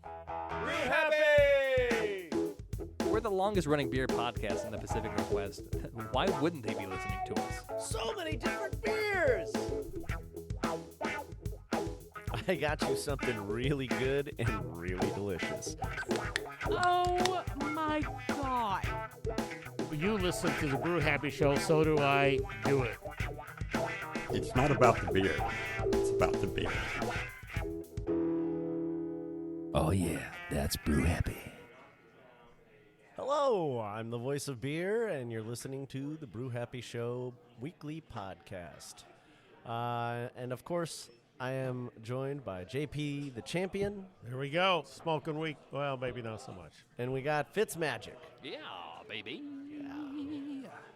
Brew Happy! We're the longest running beer podcast in the Pacific Northwest. Why wouldn't they be listening to us? So many different beers! I got you something really good and really delicious. Oh my God. You listen to the Brew Happy Show, so do I. Do it. It's not about the beer. It's about the beer. Oh yeah, that's Brew Happy. Hello, I'm the voice of beer, and you're listening to the Brew Happy Show weekly podcast. And of course, I am joined by JP the champion, Here we go. Smoking week. Well, maybe not so much. and we got Fitzmagic. Yeah, baby.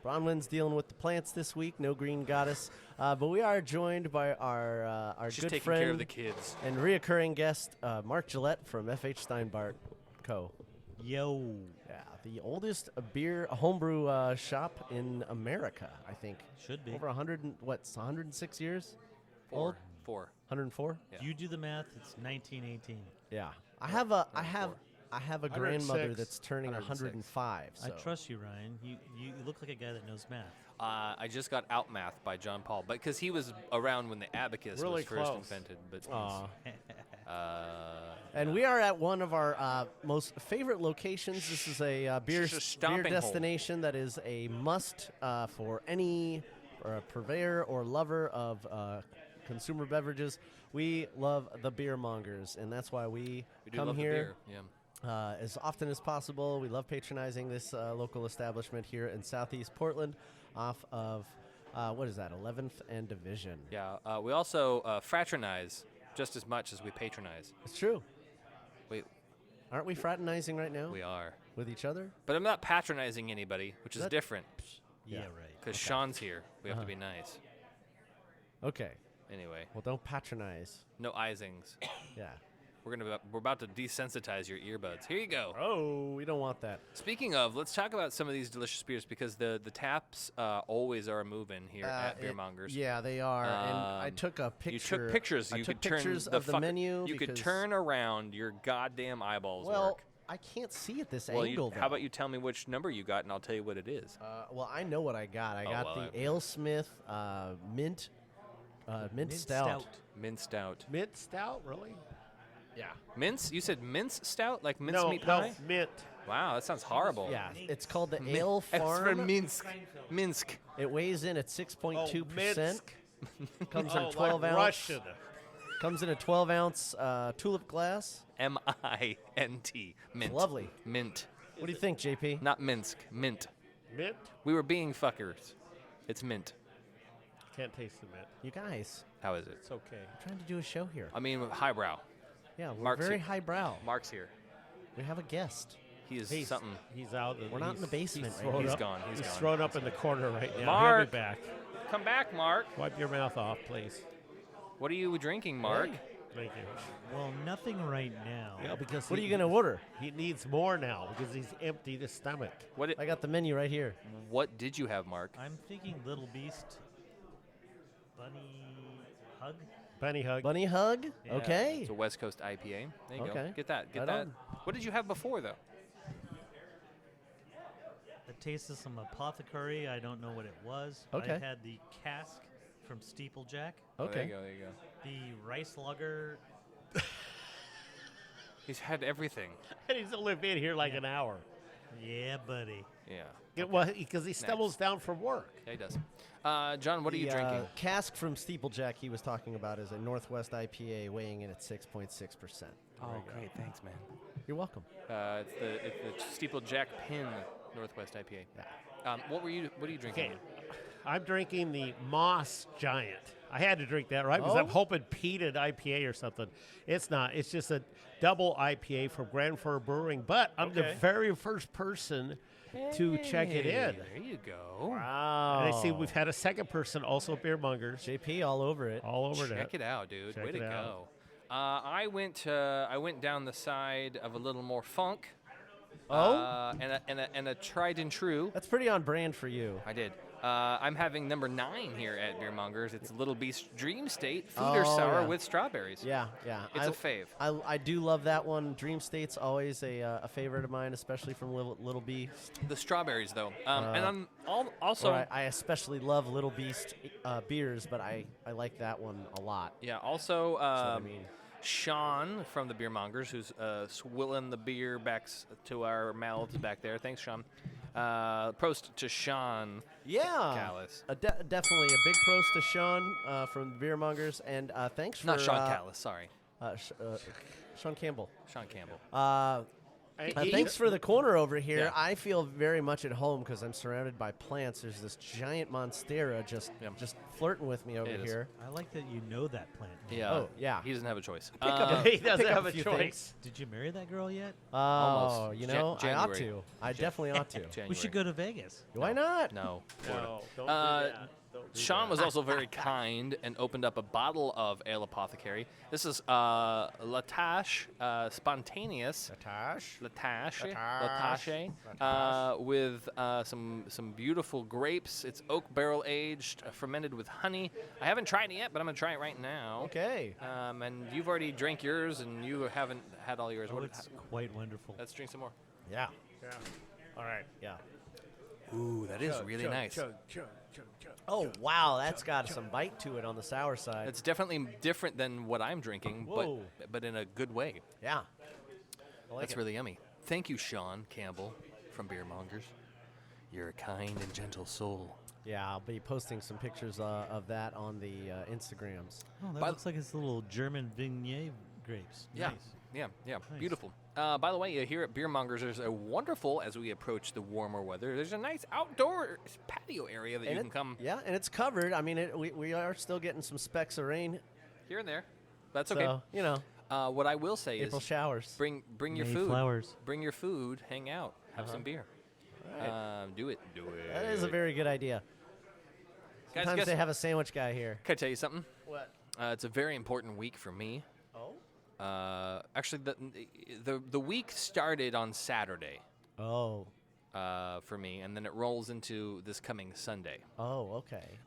Bronwyn's dealing with the plants this week, no green goddess, but we are joined by our She's good taking friend care of the kids. and reoccurring guest, Mark Gillette from FH Steinbart Co. Yo. Yeah, the oldest beer homebrew shop in America, I think. Should be. Over 106 years old? Four. 104? Yeah. You do the math, it's 1918. Yeah. I have a grandmother 106. that's turning 106. 105. So. I trust you, Ryan. You look like a guy that knows math. I just got Outmath by John Paul, but because he was around when the abacus Really was first close. invented. But Aw. and And we are at one of our most favorite locations. This is a beer It's a stomping beer hole. destination that is a must for any purveyor or lover of consumer beverages. We love the beer Mongers, and that's why we do come love here. the beer. Yeah. As often as possible. We love patronizing this local establishment here in Southeast Portland off of, what is that, 11th and Division. Yeah. We also fraternize just as much as we patronize. It's true. Wait, Aren't we fraternizing right now we are. with each other? But I'm not patronizing anybody, which is That- different. Yeah, Yeah. right. Because Sean's here. We have to be nice. Okay. Anyway, Well, don't patronize. no Isings. Yeah. We're about to desensitize your earbuds. Here you go. Oh, we don't want that. Speaking of, let's talk about some of these delicious beers because the taps always are moving here at Beer Mongers. Yeah, they are. And I took a picture. You took pictures. I You took could turn pictures the of the menu. You could because- turn around your goddamn eyeballs. Well, work. I can't see at this Well, angle. how about you tell me which number you got, and I'll tell you what it is. Well, I know what I got. I got well, the AleSmith mint stout. Mint stout. Mint stout, really? Yeah. Mince? You said mince stout, like mince No, meat pie? mint. Wow, that sounds horrible. Yeah, it's called the Ale It's from Farm. Minsk. Minsk. It weighs in at 6.2%. Minsk. Comes in a Oh, 12 like ounce. Russian. Comes in a 12 ounce tulip glass. M-I-N-T. Mint. Lovely. Mint. What do you think, JP? Not Minsk. Mint. Mint? We were being fuckers. It's mint. Can't taste the mint. You guys, How is it? It's okay. we're trying to do a show here. I mean, highbrow. Yeah, we're Mark's very here. highbrow. Mark's here. We have a guest. He is He's something. He's out. We're not in the basement He's, right thrown He's up. gone. He's He's gone. thrown up in the corner right now. He'll Mark. be back. Come back, Mark. Wipe your mouth off, please. What are you drinking, Mark? Thank you. Well, nothing right now. Yeah, because What are you going to order? He needs more now because he's emptied his stomach. I got the menu right here. What did you have, Mark? I'm thinking Little Beast Bunny Hug. Bunny hug. Bunny Hug? Yeah. Okay. It's a West Coast IPA. There you go. Okay. Get that. Get Right that. on. What did you have before, though? It tasted some apothecary. I don't know what it was. Okay. I had the cask from Steeplejack, Oh, there Okay. you go. There you go. the rice lager. He's had everything. And he's only been here like an hour. Yeah, buddy. Yeah. Well, because he stumbles down from work. Yeah, he does. John, what are you The, drinking? Cask from Steeplejack he was talking about is a Northwest IPA weighing in at 6.6%. Oh, great. Thanks, man. You're welcome. It's the Steeplejack Pin Northwest IPA. Yeah. What are you drinking? Okay. I'm drinking the Moss Giant. I had to drink that, right? Because I'm Oh. hoping peated IPA or something. It's not. It's just a double IPA from Grand Fir Brewing. But I'm the Okay. very first person to check it in. There you go. Wow. And I see we've had a second person, also Beer Mongers, JP all over it. all over Check that. it out, dude. Check Way to it out. go. I went down the side of a little more funk. Oh? And a tried and true. That's pretty on brand for you. I did. I'm having number 9 here at Beer Mongers. It's Little Beast Dream State Foeder Oh, Sour yeah. with strawberries. Yeah, yeah. It's a fave. I do love that one. Dream State's always a favorite of mine, especially from Little Beast. The strawberries, though. And I'm also... Or I especially love Little Beast beers, but I like that one a lot. Yeah, also... I mean. Sean from the Beer Mongers, who's swilling the beer back to our mouths back there. Thanks, Sean. Prost to Sean. Yeah, Callis. Definitely a big prost to Sean from the Beer Mongers, and thanks for Not Sean Callis, sorry. Sean Campbell. Sean Campbell. Thanks for the corner over here. Yeah. I feel very much at home because I'm surrounded by plants. There's this giant monstera just flirting with me over It is. here. I like that you know that plant. Yeah. Oh, yeah. He doesn't have a choice. He doesn't pick up have a a few choice. things. Did you marry that girl yet? Oh, Almost. you know, I ought January. to. I definitely ought to. January. We should go to Vegas. Why not? No. No, don't do Uh, that. Don't do Sean that. was also very kind and opened up a bottle of Ale Apothecary. This is Latache Spontaneous. Latache, with some beautiful grapes. It's oak barrel aged, fermented with honey. I haven't tried it yet, but I'm gonna try it right now. Okay. And you've already drank yours, and you haven't had all yours. Oh, What- it's quite wonderful. Let's drink some more. Yeah. Yeah. All right. Yeah. Ooh, that is really nice. Oh, wow. That's got some bite to it on the sour side. It's definitely different than what I'm drinking, Whoa. but in a good way. Yeah. I like That's it. really yummy. Thank you, Sean Campbell from Beer Mongers. You're a kind and gentle soul. Yeah, I'll be posting some pictures of that on the Instagrams. Oh, that By- looks like it's little German Viognier grapes. Yeah. Nice. Yeah, Nice. beautiful. By the way, here at Beer Mongers, there's a wonderful, as we approach the warmer weather, there's a nice outdoor patio area that you can come Yeah, and it's covered. I mean, we are still getting some specks of rain. here and there. That's So, okay. you know, What I will say April is showers. bring your May food. flowers. Bring your food, hang out, have some beer. Do it. That is a very good idea. Guys, Sometimes guess- they have a sandwich guy here. Can I tell you something? What? It's a very important week for me. Oh. Actually, the week started on Saturday Oh. for me, and then it rolls into this coming Sunday. Oh, okay.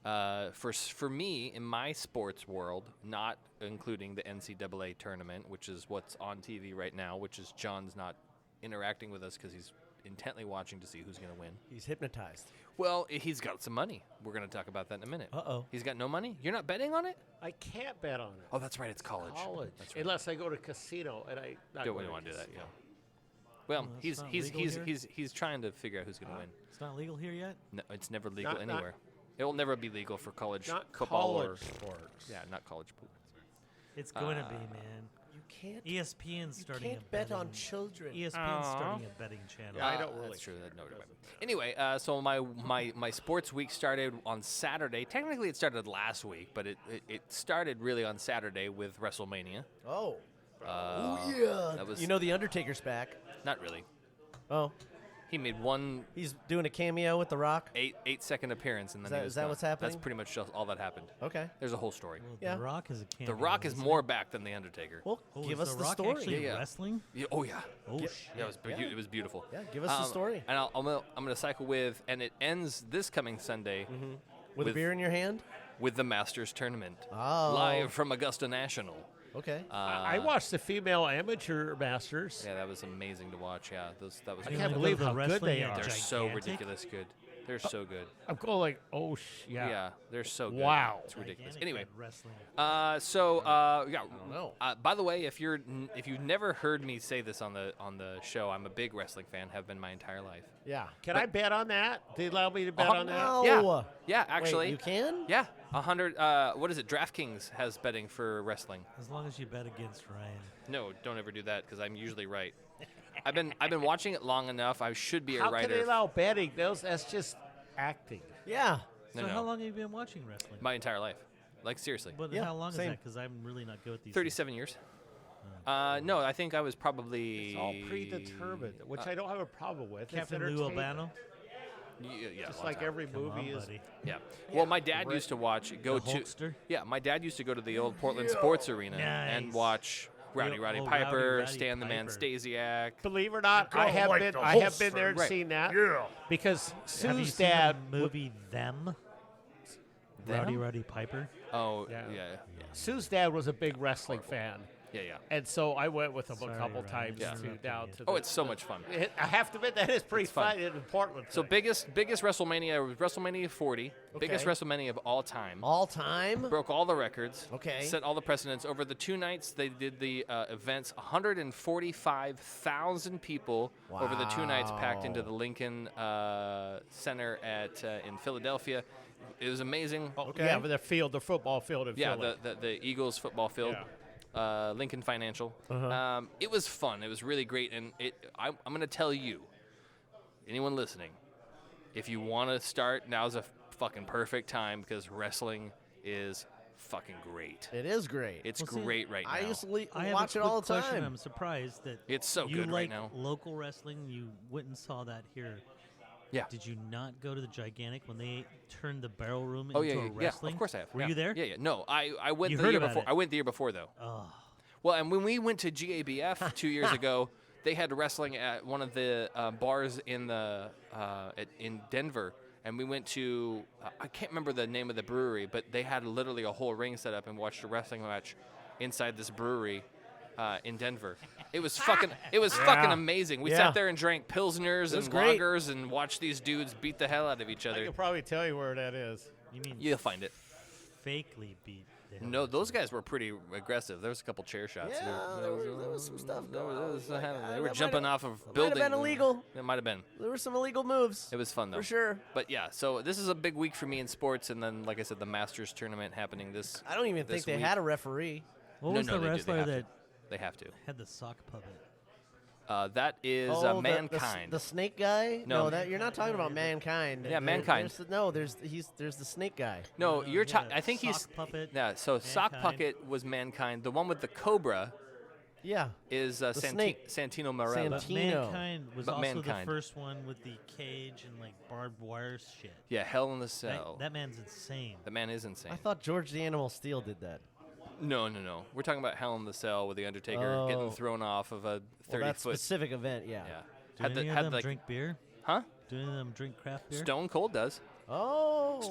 For me, in my sports world, not including the NCAA tournament, which is what's on TV right now, which is John's not interacting with us because he's intently watching to see who's going to win. He's hypnotized. Well, he's got some money. We're going to talk about that in a minute. Uh-oh. He's got no money? You're not betting on it? I can't bet on it. Oh, that's right. It's college. That's right. Unless I go to casino and I not Don't go to want to do that, casino. yeah. Well, that's he's not he's legal he's, here? he's trying to figure out who's going to win. It's not legal here yet? No, it's never legal Not- anywhere. It will never be legal for college Not football college or sports. yeah, not college sports. It's going to be, man. You can't. ESPN's starting can't a bet betting, on children. ESPN's Aw. starting a betting channel. Yeah, I don't really. That's true. That no, anyway, so my sports week started on Saturday. Technically, it started last week, but it started really on Saturday with WrestleMania. Oh. Yeah, that was You know the Undertaker's back. not really. Oh. He made one He's doing a cameo with The Rock. 8-second appearance, and then that- he was is that gone. what's happening? That's pretty much just all that happened. Okay. There's a whole story. Well, Yeah. The Rock is a cameo. The Rock is isn't more he? back than the Undertaker. Well, Oh, give is us The the Rock story. actually Yeah, yeah. wrestling? Oh yeah. Oh, Yeah. shit. Yeah, it was beautiful. Yeah, give us the story. And I'm gonna cycle with, and it ends this coming Sunday With a beer in your hand? with the Masters tournament, Oh. live from Augusta National. Okay. I watched the female amateur masters. Yeah, that was amazing to watch. Yeah, that was. I You can't wanna go believe to the how good wrestling they at are. They're so Gigantic? ridiculous good. They're so good. I'm going like, oh, yeah. Yeah, they're so good. Wow. It's ridiculous. Gigantic Anyway, at wrestling. know. by the way, if you've never heard me say this on the show, I'm a big wrestling fan. Have been my entire life. Yeah. Can I bet on that? They allow me to bet on that? No. Yeah, actually. Wait, you can? Yeah, 100. What is it? DraftKings has betting for wrestling. As long as you bet against Ryan. No, don't ever do that because I'm usually right. I've been watching it long enough. I should be a How writer. can they allow betting? That's just acting. Yeah. No, So no. how long have you been watching wrestling? My entire life, like seriously, But Yeah, how long same. is that? Because I'm really not good at these. 37 years. No, I think I was probably. It's all predetermined, which I don't have a problem with. things. It's Captain Lou entertainment. Albano. Yeah, Just long like time. every Come movie on, is. buddy. Yeah. Well, my dad used to go The to. Hulkster? Yeah, my dad used to go to the old Portland Sports Arena and Nice. watch Roddy Rowdy Piper, Roddy Stan the Man Piper. Stasiak. Believe it or not, I have been there and seen that. Yeah. Because Have you Sue's seen dad. the movie Them? Them? Roddy Piper. Oh, Yeah. yeah. Sue's dad was a big wrestling fan. Yeah, yeah. And so I went with him Sorry, a couple Ryan, times Yeah. to down to. Oh, it's so much fun. I have to admit that is pretty It's fun. fun in Portland. So biggest WrestleMania was WrestleMania 40, biggest Okay. WrestleMania of all time. All time? Broke all the records. Okay. Set all the precedents. Over the 2 nights, they did the events. 145,000 people over the 2 nights packed into the Lincoln Center in Philadelphia. It was amazing. Yeah, but the football field in Yeah, Philly. the Eagles football field. Lincoln Financial. It was fun. It was really great, and I'm going to tell you, anyone listening, if you want to start, now's a fucking perfect time because wrestling is fucking great. It is great. It's Well, see, great right now. I used to I have watch a it all quick the question. time. I'm surprised that It's so you good right like now. local wrestling. You went and saw that here. Yeah. Did you not go to the Gigantic when they turned the Barrel Room Oh into yeah, a yeah, wrestling? of course I have. Were Yeah. you there? Yeah, yeah. No, I went You the heard year about before. it. I went the year before though. Oh, Well, and when we went to GABF 2 years ago, they had wrestling at one of the bars in in Denver, and we went to I can't remember the name of the brewery, but they had literally a whole ring set up and watched a wrestling match inside this brewery in Denver. It was fucking fucking amazing. We Yeah. sat there and drank pilsners was and great. lagers and watched these dudes beat the hell out of each I other. can probably tell you where that is. you mean You'll find it. fakely beat? the hell No, out of those them? guys were pretty aggressive. There was a couple chair shots. Yeah, there was some stuff going on. Like, They were that jumping might off of have buildings. been illegal. It might have been. There were some illegal moves. It was fun though. For sure. But yeah, so this is a big week for me in sports, and then like I said, the Masters tournament happening this. I don't even think this they week. had a referee. What No, was no, the they do. They wrestler have to. that They have to. had the sock puppet? That is Oh, Mankind. The snake guy? No. That you're not talking about Mankind. Yeah, Mankind. There's the snake guy. no, you're he had talking. a I think he's. sock puppet, Yeah, so Sock Mankind. Puppet was Mankind. The one with the cobra Yeah. is snake. Santino Marella. But Tino. Mankind was But also Mankind. the first one with the cage and like barbed wire shit. Yeah, Hell in the Cell. That man's insane. The man is insane. I thought George the Animal Steel did that. No. We're talking about Hell in the Cell with the Undertaker getting Oh. thrown off of a 30 Well, that foot. specific event, yeah. Yeah. Do any of them like, drink beer? huh? Do any of them drink craft beer? Stone Cold does. Oh.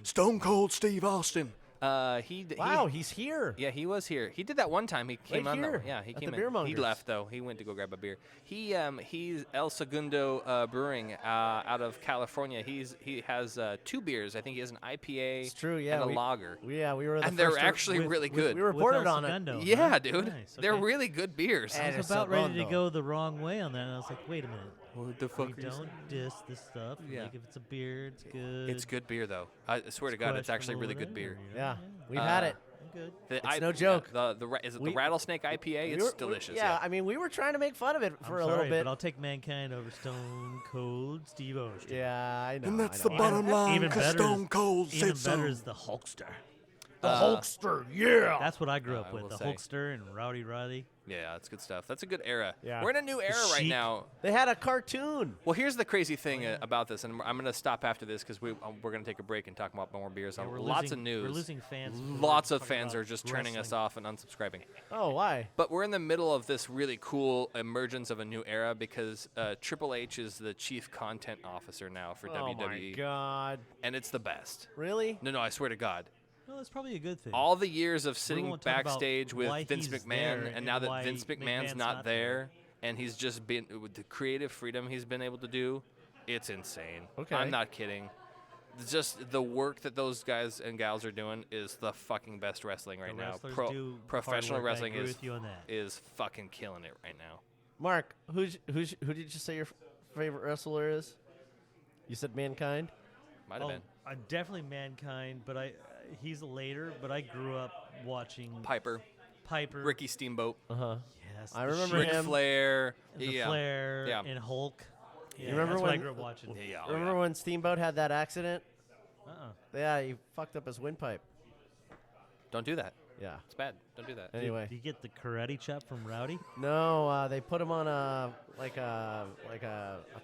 Stone Cold Steve Austin. Wow, he's here. Yeah, he was here. He did that one time. He came Right on. here, Yeah, he at came the in. Beer He Mongers. left though. He went to go grab a beer. He's El Segundo Brewing out of California. He has 2 beers. I think he has an IPA It's true, yeah. and a lager. We were the And they're first to- actually with- really with- good. We reported El on it. Segundo, Yeah, huh? dude. Nice, They're okay. really good beers. And I was El about ready to Segundo. go the wrong way on that, and I was like, wait a minute. What the We fuck? are you don't saying? diss this stuff. Yeah. Like, if it's a beer, it's good. It's good beer though. I swear to God, it's actually really good beer. Yeah, we've had it. I'm good. It's no joke. Is it We- the Rattlesnake IPA? We It's were- delicious. Yeah, I mean, we were trying to make fun of it for I'm a sorry, little bit. but I'll take Mankind over Stone Cold Steve Austin. Yeah, I know. And that's I the know. bottom line, Even 'cause better, Stone Cold even said better so. is the Hulkster. The Hulkster, yeah. That's what I grew up I with. will The say. Hulkster and Rowdy Roddy. Yeah, that's good stuff. That's a good era. Yeah. We're in a new era right Chic. now. They had a cartoon. Well, here's the crazy thing about this, and I'm going to stop after this because we're going to take a break and talk about more beers. Yeah, we're Lots losing- of news. We're losing fans. because Lots we're of talking fans about are just turning us wrestling. off and unsubscribing. Oh, why? But we're in the middle of this really cool emergence of a new era because Triple H is the chief content officer now for Oh my WWE, God! and it's the best. Really? No, I swear to God. No, that's probably a good thing. All the years of sitting won't talk about backstage with why Vince he's McMahon, there and and now that why Vince McMahon's McMahon's not not there, there. and he's just been with the creative freedom he's been able to do, it's insane. Okay. I'm not kidding. Just the work that those guys and gals are doing is the fucking best wrestling right The now. wrestlers do hard Professional work. I wrestling agree is with you on that. is fucking killing it right now. Mark, who did you say your favorite wrestler is? You said Mankind. Might have been Definitely Mankind, but he's later. But I grew up watching Piper, Piper, Ricky Steamboat, Uh huh. Yes, I the remember Sheik, Ric him. Flair. and the Yeah. Flair, Yeah. and Hulk. Yeah, remember that's what I when- grew up watching. Yeah. Remember when Steamboat had that accident? Uh-uh. Yeah, he fucked up his windpipe. Don't do that. Yeah. It's bad. Don't do that. Anyway, Did you get the karate chop from Rowdy? no, they put him on a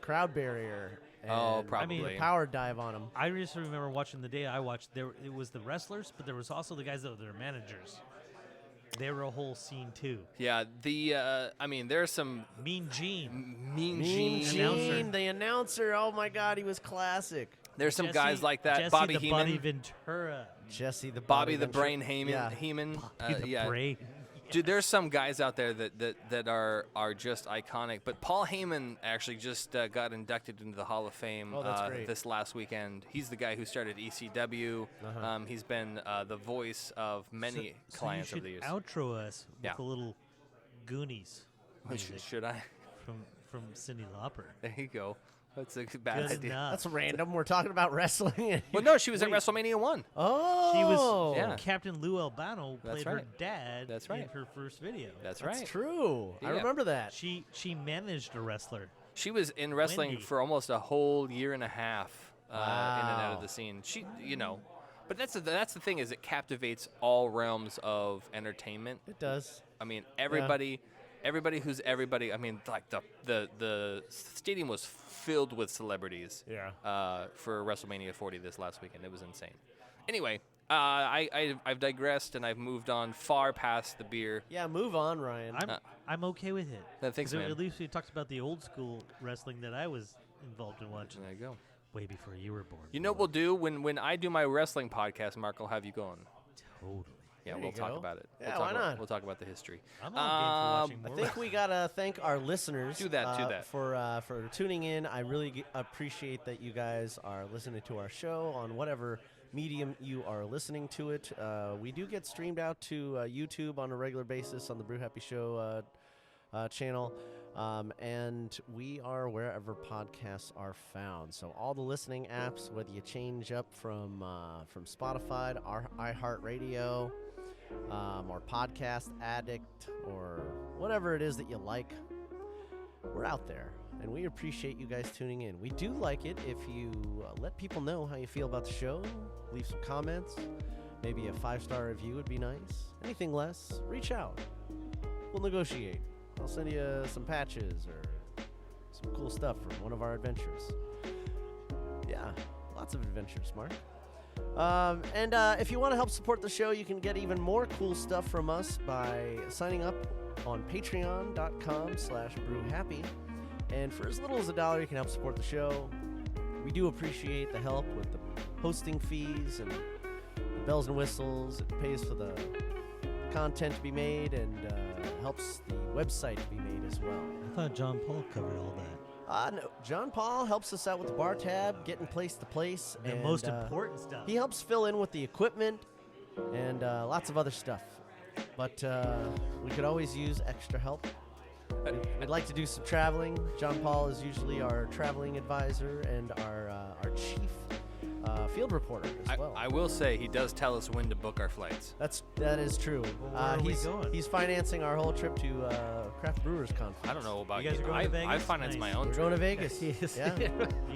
crowd barrier. Oh, and probably. power dive on him. I just remember watching the day I watched. It was the wrestlers, but there was also the guys that were their managers. They were a whole scene too. Yeah, I mean, there's some Mean Gene. mean Mean Gene. Gene, the announcer. Oh my God, he was classic. There's some guys Jesse- like that. Jesse Bobby the Heenan. Buddy Ventura. Jesse the Bobby the Ventura. Brain Heyman. Yeah. Heyman. The Yeah. Brain. Dude, there's some guys out there that are just iconic. But Paul Heyman actually just got inducted into the Hall of Fame Oh, that's great. this last weekend. He's the guy who started ECW. He's been the voice of many clients so you over the should years. outro us with Yeah. a little Goonies music Should I? from Cyndi Lauper. There you go. That's a bad Good idea. enough. That's random. We're talking about wrestling. Well, no, she was at WrestleMania 1. Oh, She was Yeah. Captain Lou Albano That's played her right. dad That's in right. her first video. That's That's right. true. I Yeah. remember that. She managed a wrestler. She was in wrestling Wendy. for almost a whole year and a half in and out Wow. of the scene. She, but that's the thing is it captivates all realms of entertainment. It does. I mean, everybody who's everybody. I mean, like the stadium was filled with celebrities. Yeah. For WrestleMania 40 this last weekend, it was insane. Anyway, I've digressed and I've moved on far past the beer. Yeah, move on, Ryan. I'm okay with it. Thanks, 'Cause man. At least we talked about the old school wrestling that I was involved in watching There you go. way before you were born. You know what we'll do when I do my wrestling podcast, Mark? I'll have you going. Totally. Yeah, There we'll you talk go. about it. Yeah, we'll why talk not? We'll talk about the history. I'm all game for watching I more. think we gotta thank our listeners. Do that. For tuning in. I really appreciate that you guys are listening to our show on whatever medium you are listening to it. We do get streamed out to YouTube on a regular basis on the Brew Happy Show channel, and we are wherever podcasts are found. So all the listening apps, whether you change up from Spotify to iHeartRadio. Or Podcast Addict, or whatever it is that you like, we're out there, and we appreciate you guys tuning in. We do like it if you let people know how you feel about the show, leave some comments, maybe a 5-star review would be nice. Anything less, reach out. We'll negotiate. I'll send you some patches or some cool stuff from one of our adventures. Yeah, lots of adventures, Mark. And if you want to help support the show, you can get even more cool stuff from us by signing up on patreon.com/brewhappy. And for as little as $1, you can help support the show. We do appreciate the help with the hosting fees and the bells and whistles. It pays for the content to be made and helps the website to be made as well. I thought John Paul covered all that. No, John Paul helps us out with the bar tab, getting place to place. The and, most important stuff. He helps fill in with the equipment and lots of other stuff. But we could always use extra help. We'd like to do some traveling. John Paul is usually our traveling advisor and our chief field reporter as well. I will say he does tell us when to book our flights. That is true. Well, where are we he's going? He's financing our whole trip to Craft Brewers Conference. I don't know about You guys are going to Vegas? I finance Nice. my own We're trip. going to Vegas. Yeah. You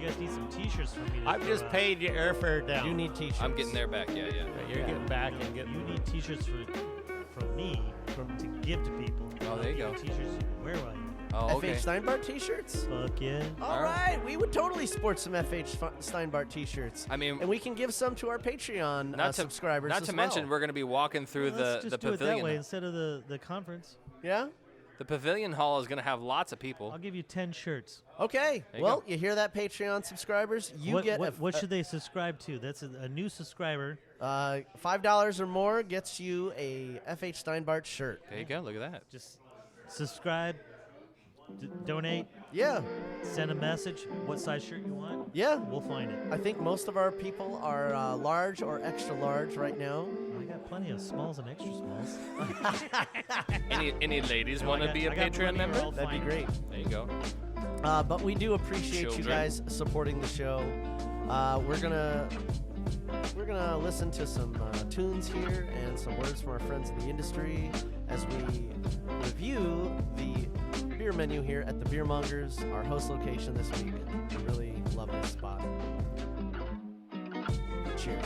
guys need some T-shirts from me. I've just paid your airfare down. You need t-shirts. I'm getting there back. Yeah. You're getting back and getting. You need T-shirts from me to give to people. Oh, there you go. T-shirts you can wear while you're. Oh, okay. FH Steinbart t-shirts? Fuck yeah. All right. We would totally sport some FH Steinbart t-shirts. I mean, And we can give some to our Patreon not to subscribers Not as to mention, well. we're going to be walking through Let's the just do it that pavilion. way instead of the conference. Yeah? The pavilion hall is going to have lots of people. I'll give you 10 shirts. Okay. There you Well, go. you hear that, Patreon subscribers? You what, get what should they subscribe to? That's a new subscriber. $5 or more gets you a FH Steinbart shirt. There you go. Look at that. Just subscribe, donate, Yeah. send a message. What size shirt you want? Yeah. We'll find it. I think most of our people are large or extra large right now. I got plenty of smalls and extra smalls. Any ladies want to I be a got plenty Patreon of member? all That'd be fine. great. There you go. But we do appreciate you Children. guys supporting the show. We're gonna listen to some tunes here and some words from our friends in the industry as we review the beer menu here at the Beer Mongers, our host location this week. We really love this spot. Cheers.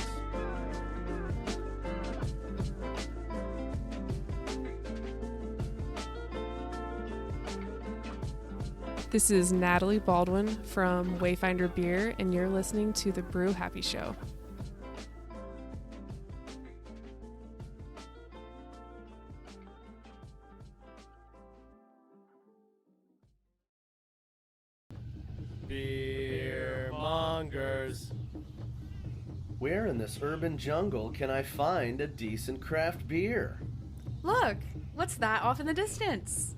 This is Natalie Baldwin from Wayfinder Beer, and you're listening to The Brew Happy Show. Beer Mongers. Where in this urban jungle can I find a decent craft beer? Look, what's that off in the distance?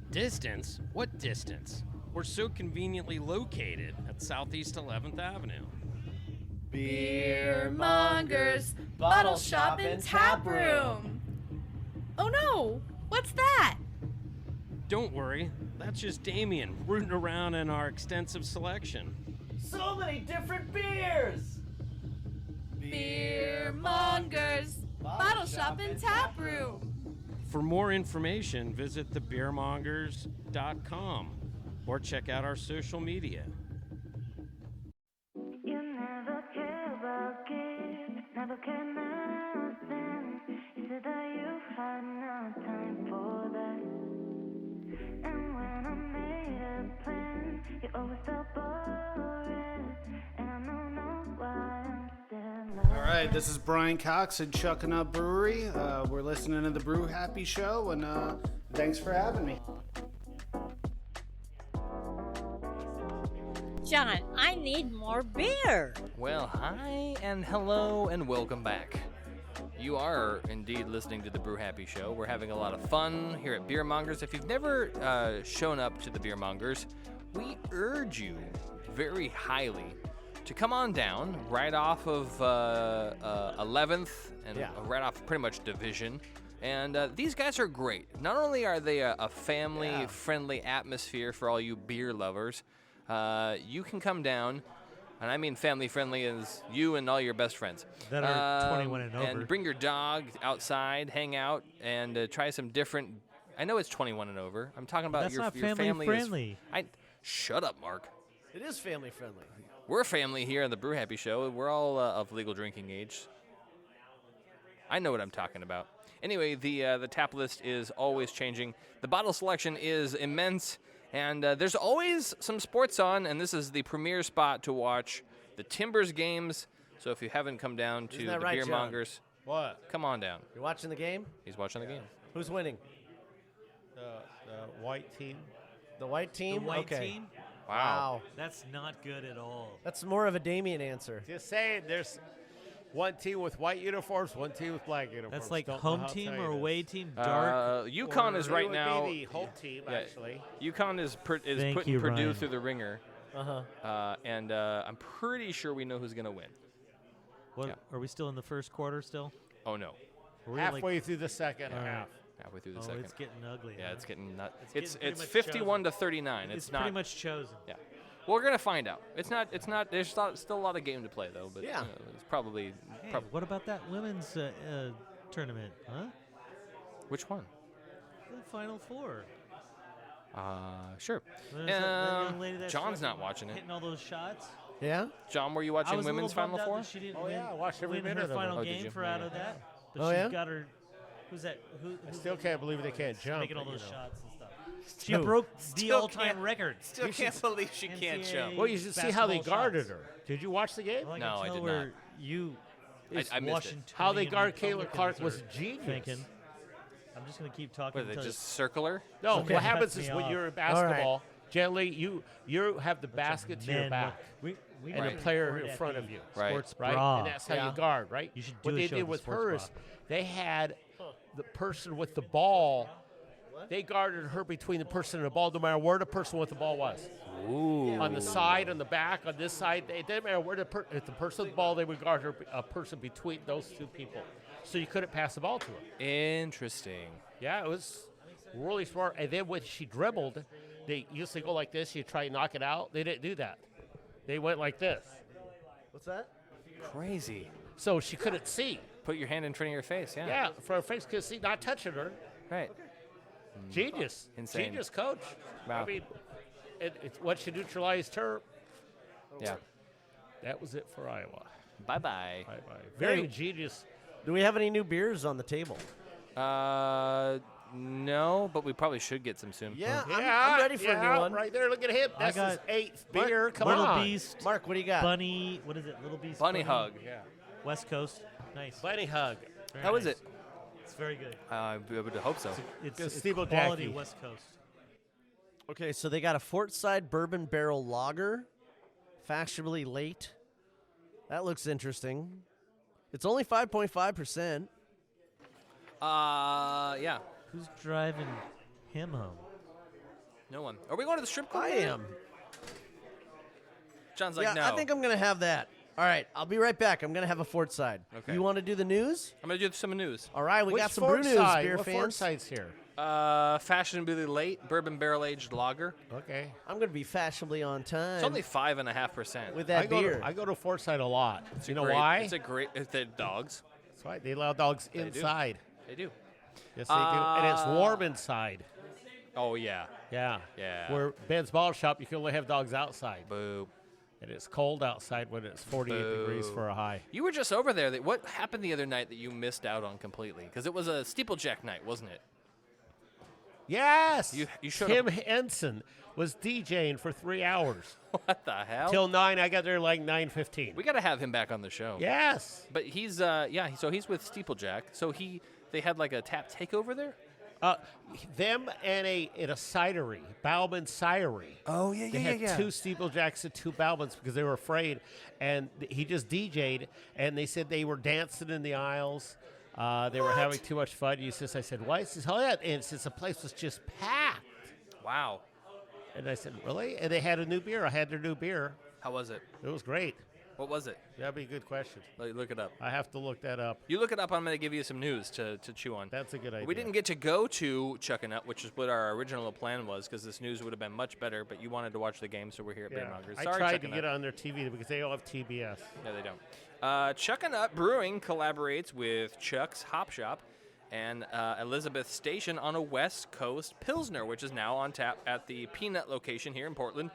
Distance? What distance? We're so conveniently located at Southeast 11th Avenue. Beer Mongers, bottle shop and tap room. Oh no, what's that? Don't worry, that's just Damien rooting around in our extensive selection. So many different beers! Beer Mongers, bottle shop and tap room. For more information, visit thebeermongers.com or check out our social media. You never care about kids, never care nothing. You said that you had no time for that. And when I made a plan, you always felt boring. And I don't know why I'm still All right, this is Brian Cox at Chuckin' Up Brewery. We're listening to the Brew Happy Show, and thanks for having me. John, I need more beer. Well, hi and hello and welcome back. You are indeed listening to the Brew Happy Show. We're having a lot of fun here at Beer Mongers. If you've never shown up to the Beer Mongers, we urge you very highly to come on down right off of 11th and right off pretty much Division. And these guys are great. Not only are they a family-friendly atmosphere for all you beer lovers, you can come down, and I mean family-friendly as you and all your best friends. That are 21 and over. And bring your dog outside, hang out, and try some different... I know it's 21 and over. I'm talking about That's your not family. family-friendly. Shut up, Mark. It is family friendly. We're family here on the Brew Happy Show. We're all of legal drinking age. I know what I'm talking about. Anyway, the tap list is always changing. The bottle selection is immense, and there's always some sports on, and this is the premier spot to watch the Timbers games. So if you haven't come down to the right, Beer John? Mongers, What? come on down. You're watching the game? He's watching the game. Who's winning? The white team. The white team? The white okay. team? Wow. That's not good at all. That's more of a Damien answer. Just saying, there's one team with white uniforms, one team with black uniforms. That's like Don't know home how to team tell or you away this. team, dark. UConn is It right would now. be the home team, actually. UConn is Thank putting you, Purdue Ryan. through the ringer, and I'm pretty sure we know who's going to win. What, Yeah. Are we still in the first quarter still? Oh, no. Are we Halfway through the second All right. half. Halfway through the Oh, second. it's getting ugly. Yeah, huh? it's getting nuts. getting It's pretty much 51 to chosen. 39. It's not pretty much chosen. Yeah. Well, we're gonna find out. It's not. There's still a lot of game to play though. But Yeah. it's probably. Hey, what about that women's tournament? Huh? Which one? The Final Four. Sure. There's that young lady that's John's fucking not watching it. Hitting all those shots. Yeah? John, were you I watching was a little women's Final bummed out Four? that she didn't Oh, win, yeah, I watched every win minute her of it. final Oh, did game you? for Yeah, out yeah. of that. But Oh, she's yeah? got her. Who's that? I still can't believe they can't jump. making all but, those you know. shots and stuff. She Who? broke the Still all-time can't- record. Still can't believe she can't NCAA jump. Well, you should see how they basketball guarded shots. her. Did you watch the game? Well, I No, can I tell did where not. You I missed it. Washington How they guard Kayla Clark was genius. Thinking. I'm just gonna keep talking. What, they until just circle her? No, Okay. what happens Cuts is me when off. you're in right. basketball, generally you have the basket to your men back we and Right. the player record in at front the of you. Right. Sports Right? bra. And that's how Yeah. you guard, right? You should what do a they show did of the with sports her is bra. they had the person with the ball. They guarded her between the person and the ball, no matter where the person with the ball was. Ooh. On the side, on the back, on this side. It didn't matter where if the person with the ball, they would guard her, a person between those two people. So you couldn't pass the ball to her. Interesting. Yeah, it was really smart. And then when she dribbled, they used to go like this. You try to knock it out. They didn't do that. They went like this. What's that? Crazy. So she couldn't see. Put your hand in front of your face. Yeah. Yeah, for her face couldn't see, not touching her. Right. Genius. Insane. Genius coach. Wow. I mean, it's once you neutralized her, Yeah. that was it for Iowa. Bye bye. Bye-bye. Very Very- ingenious. Do we have any new beers on the table? No, but we probably should get some soon. Yeah, Yeah, I'm ready for a new one. Right there, look at him. I That's his got 8th Mark- beer. Come Little on. Beast, Mark, what do you got? Bunny. What is it? Little Beast. Bunny hug. Yeah. West Coast. Nice. Bunny hug. Very How is nice. it? It's very good. I would hope so. It's Steve-O quality Jackie. West Coast. Okay, so they got a Fort Side Bourbon Barrel Lager, fashionably late. That looks interesting. It's only 5.5%. Yeah. Who's driving him home? No one. Are we going to the strip club? I later? am. John's like, Yeah, no. I think I'm going to have that. All right, I'll be right back. I'm going to have a Fort Side. Okay. You want to do the news? I'm going to do some news. All right, we Which got some brew news, Fortside? beer What fans. Fortside's here? Fashionably late bourbon barrel aged lager. Okay. I'm going to be fashionably on time. It's only 5.5%. with that beer. I go to Fortside a lot. It's You a know great- why? It's a great. The dogs. That's right. They allow dogs They do. inside. They do. Yes, they do. And it's warm inside. Oh yeah. Yeah. Yeah. Where Ben's Bottle Shop, you can only have dogs outside. Boo. And it's cold outside when it's 48 degrees for a high. You were just over there. What happened the other night that you missed out on completely? Because it was a steeplejack night, wasn't it? Yes. You showed Tim up. Henson was DJing for 3 hours. What the hell? Till 9. I got there like 9:15. We got to have him back on the show. Yes. But he's so he's with Steeplejack. So they had like a tap takeover there. Them and a cidery, Bauman Cidery. Oh yeah, They had 2 steeplejacks and 2 Bauman's because they were afraid, and he just DJ'd, and they said they were dancing in the aisles. They were having too much fun. I said, why? He says, oh yeah, and since the place was just packed. Wow. And I said, really? And they had a new beer. I had their new beer. How was it? It was great. What was it? That'd be a good question. Look it up. I have to look that up. You look it up. I'm going to give you some news to chew on. That's a good idea. We didn't get to go to Chuckanut, which is what our original plan was, because this news would have been much better. But you wanted to watch the game, so we're here at Beer Mongers. I Sorry, tried to Chuckanut. get on their TV because they all have TBS. No, they don't. Chuckanut Brewing collaborates with Chuck's Hop Shop and Elizabeth Station on a West Coast Pilsner, which is now on tap at the Peanut location here in Portland.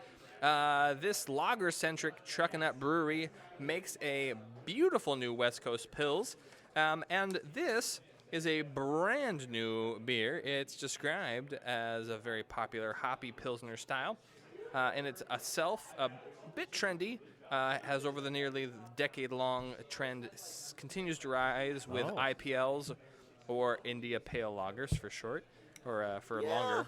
This lager-centric Chuckanut brewery makes a beautiful new West Coast Pils, and this is a brand new beer. It's described as a very popular hoppy Pilsner style, and it's a bit trendy. Has over the nearly decade-long trend continues to rise with IPLs, or India Pale Lagers for short, or for longer.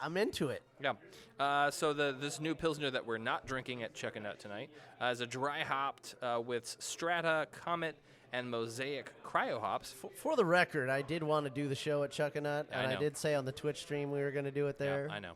I'm into it. Yeah. So this new Pilsner that we're not drinking at Chuckanut tonight is a dry hopped with Strata, Comet, and Mosaic cryo hops. For the record, I did want to do the show at Chuckanut, and I know. did say on the Twitch stream we were going to do it there. Yeah, I know.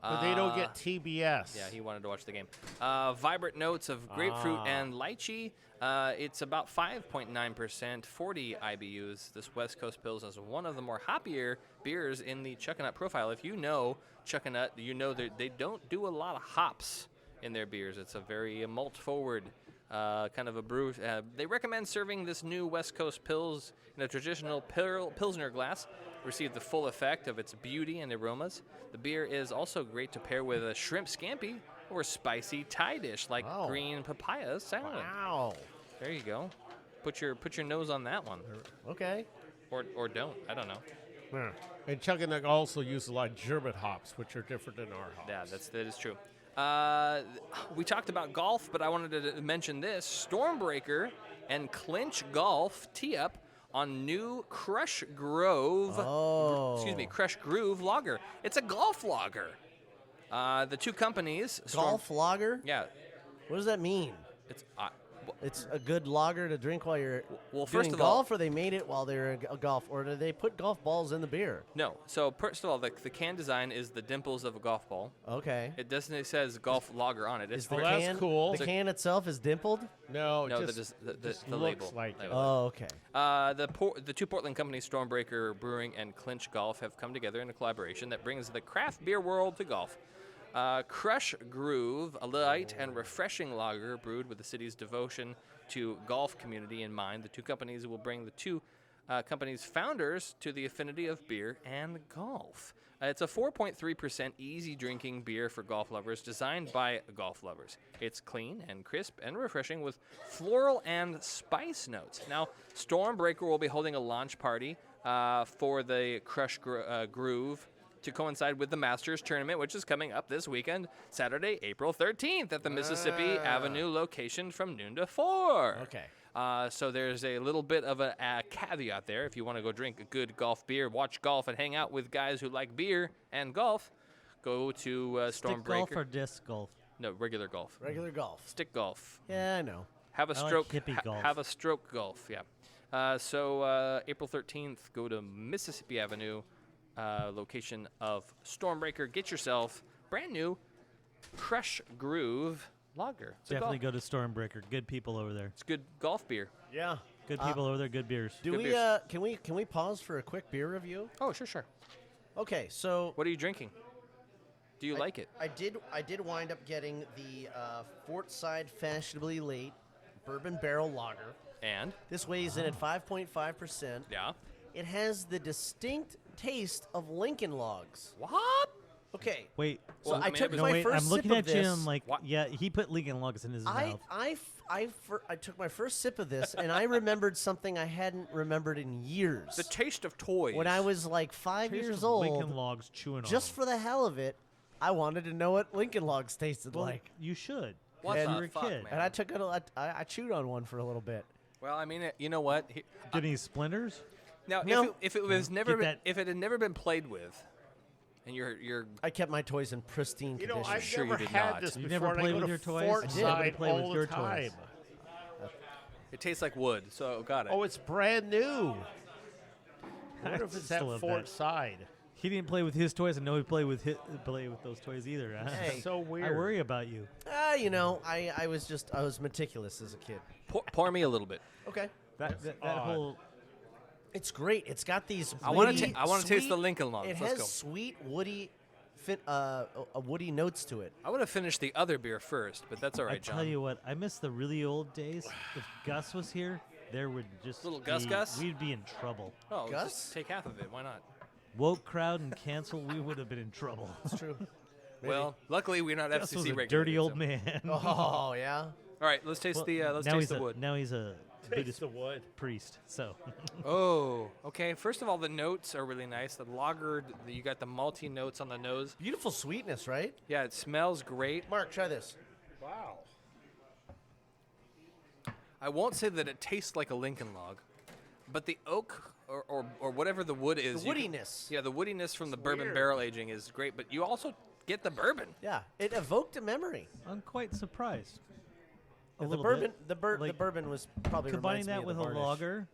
But they don't get TBS. Yeah, he wanted to watch the game. Vibrant notes of grapefruit and lychee. It's about 5.9%, 40 IBUs. This West Coast Pils is one of the more hoppier beers in the Chuckanut profile. If you know Chuckanut, you know that they don't do a lot of hops in their beers. It's a very malt-forward kind of a brew. They recommend serving this new West Coast Pils in a traditional Pilsner glass. Receive the full effect of its beauty and aromas. The beer is also great to pair with a shrimp scampi or spicy Thai dish like green papaya salad. Wow. There you go. Put your nose on that one. Okay. Or don't. I don't know. Yeah. And Chuckanut also uses a lot of German hops, which are different than our hops. Yeah, that is true. We talked about golf, but I wanted to mention this. Stormbreaker and Clinch Golf tee up on new Crush Groove lager. It's a golf lager. The two companies... Golf lager? Yeah. What does that mean? It's a good lager to drink while you're first doing of golf, or they made it while they're a golf, or do they put golf balls in the beer? No. So first of all, the can design is the dimples of a golf ball. Okay. It doesn't. It says golf lager on it. It's that's cool. The can itself is dimpled? No, just the looks label. like it. Oh, okay. The two Portland companies, Stormbreaker Brewing and Clinch Golf, have come together in a collaboration that brings the craft beer world to golf. Crush Groove, a light and refreshing lager brewed with the city's devotion to golf community in mind. The two companies will bring the two companies' founders to the affinity of beer and golf. It's a 4.3% easy drinking beer for golf lovers, designed by golf lovers. It's clean and crisp and refreshing with floral and spice notes. Now, Stormbreaker will be holding a launch party for the Crush Groove to coincide with the Masters Tournament, which is coming up this weekend, Saturday, April 13th, at the Mississippi Avenue location from noon to 4. Okay. So there's a little bit of a caveat there. If you want to go drink a good golf beer, watch golf, and hang out with guys who like beer and golf, go to Stick Stormbreaker. golf or disc golf? No, regular golf. Regular golf. Stick golf. Yeah, I know. Have a I like stroke. hippie golf. Have a stroke golf. Yeah. So April 13th, go to Mississippi Avenue, location of Stormbreaker. Get yourself brand new Crush Groove Lager. It's Definitely go to Stormbreaker. Good people over there. It's good golf beer. Yeah. Good people over there. Good beers. Do Good we? beers. Can we pause for a quick beer review? Oh, sure. Okay, so What are you drinking? Do you like it? I did wind up getting the Fort Side Fashionably Late Bourbon Barrel Lager. And? This weighs in at 5.5%. Yeah. It has the distinct taste of Lincoln Logs. What? Okay. Wait. So I took no, my wait. first I'm looking sip at of you this. and like, yeah, he put Lincoln Logs in his mouth. I took my first sip of this and I remembered something I hadn't remembered in years. The taste of toys. When I was like 5 Taste years of old, Lincoln Logs chewing just on for the hell of it, I wanted to know what Lincoln Logs tasted well, like. You should. What and the you were a fuck, kid. man? And I took it. I chewed on one for a little bit. Well, I mean, you know what? Did any splinters? Now, No. if it was never Get been, that- if it had never been played with, and you're I kept my toys in pristine You know, condition. I've Sure you never did had not. this You before. never and I played go with to your toys? Fort I did. Side Never play with all your the toys. time. it tastes like wood. So got it. Oh, it's brand new. I wonder if I it's still at love Fort that. Side. He didn't play with his toys, and no, he play with those toys either. Huh? Hey. So weird. I worry about you. You know, I was meticulous as a kid. Pour me a little bit. Okay. That odd. whole It's great. It's got these. I wanna woody, ta- I wanna taste the sweet- Lincoln Logs. It Let's has go. sweet woody, woody notes to it. I would have finished the other beer first, but that's all right, I John. tell you what, I miss the really old days. If Gus was here, there would just Little Gus be- Gus? We'd be in trouble. Oh, Gus? just take half of it. Why not? Woke crowd and cancel, we would have been in trouble. It's true. Well, luckily we're not Gus was FCC a regulated. dirty old so- man. Oh yeah. All right, let's taste the let's now taste he's the a, wood. Now he's a Buddhist the wood. priest. So Oh, okay. First of all, the notes are really nice. The lager, you got the malty notes on the nose. Beautiful sweetness, right? Yeah, it smells great. Mark, try this. Wow. I won't say that it tastes like a Lincoln log, but the oak or whatever the wood is. The you can- woodiness. yeah, the woodiness from the bourbon weird. barrel aging is great, but you also get the bourbon. Yeah, it evoked a memory. I'm quite surprised. A The little bourbon, bit. the Like, bourbon was probably combining reminds me that of with the a varnish. lager.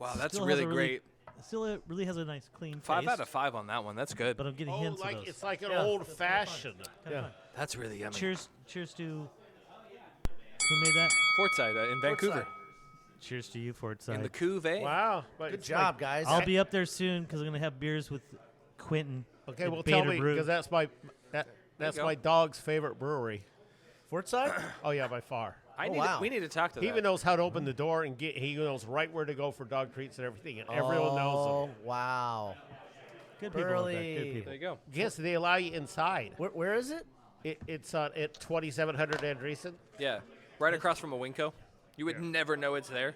Wow, that's still has really a great. Still, it really has a nice clean 5 taste. out of 5 on that one. That's good. But I'm getting Oh, hints like of those. it's like an Yeah. old fashioned. Kinda fun. That's really yummy. Cheers to who made that? Fort Side in Vancouver. Side. Cheers to you, Fort In Side. the Cuvée. Wow. But Good it's job, like- guys. I'll be up there soon because I'm gonna have beers with Quentin. Okay, at well, tell Bader me Brew. because that's go. my dog's favorite brewery. Fort Side. Oh yeah, by far. We need to talk to He that. even knows how to open the door and get. He knows right where to go for dog treats and everything, and everyone knows Oh him. wow. Good people. Up there. Burley. Good people. There you go. Yes, they allow you inside. Where is it? It's on at 2700 Andreessen. Yeah, right across from a Winco. You would never know it's there.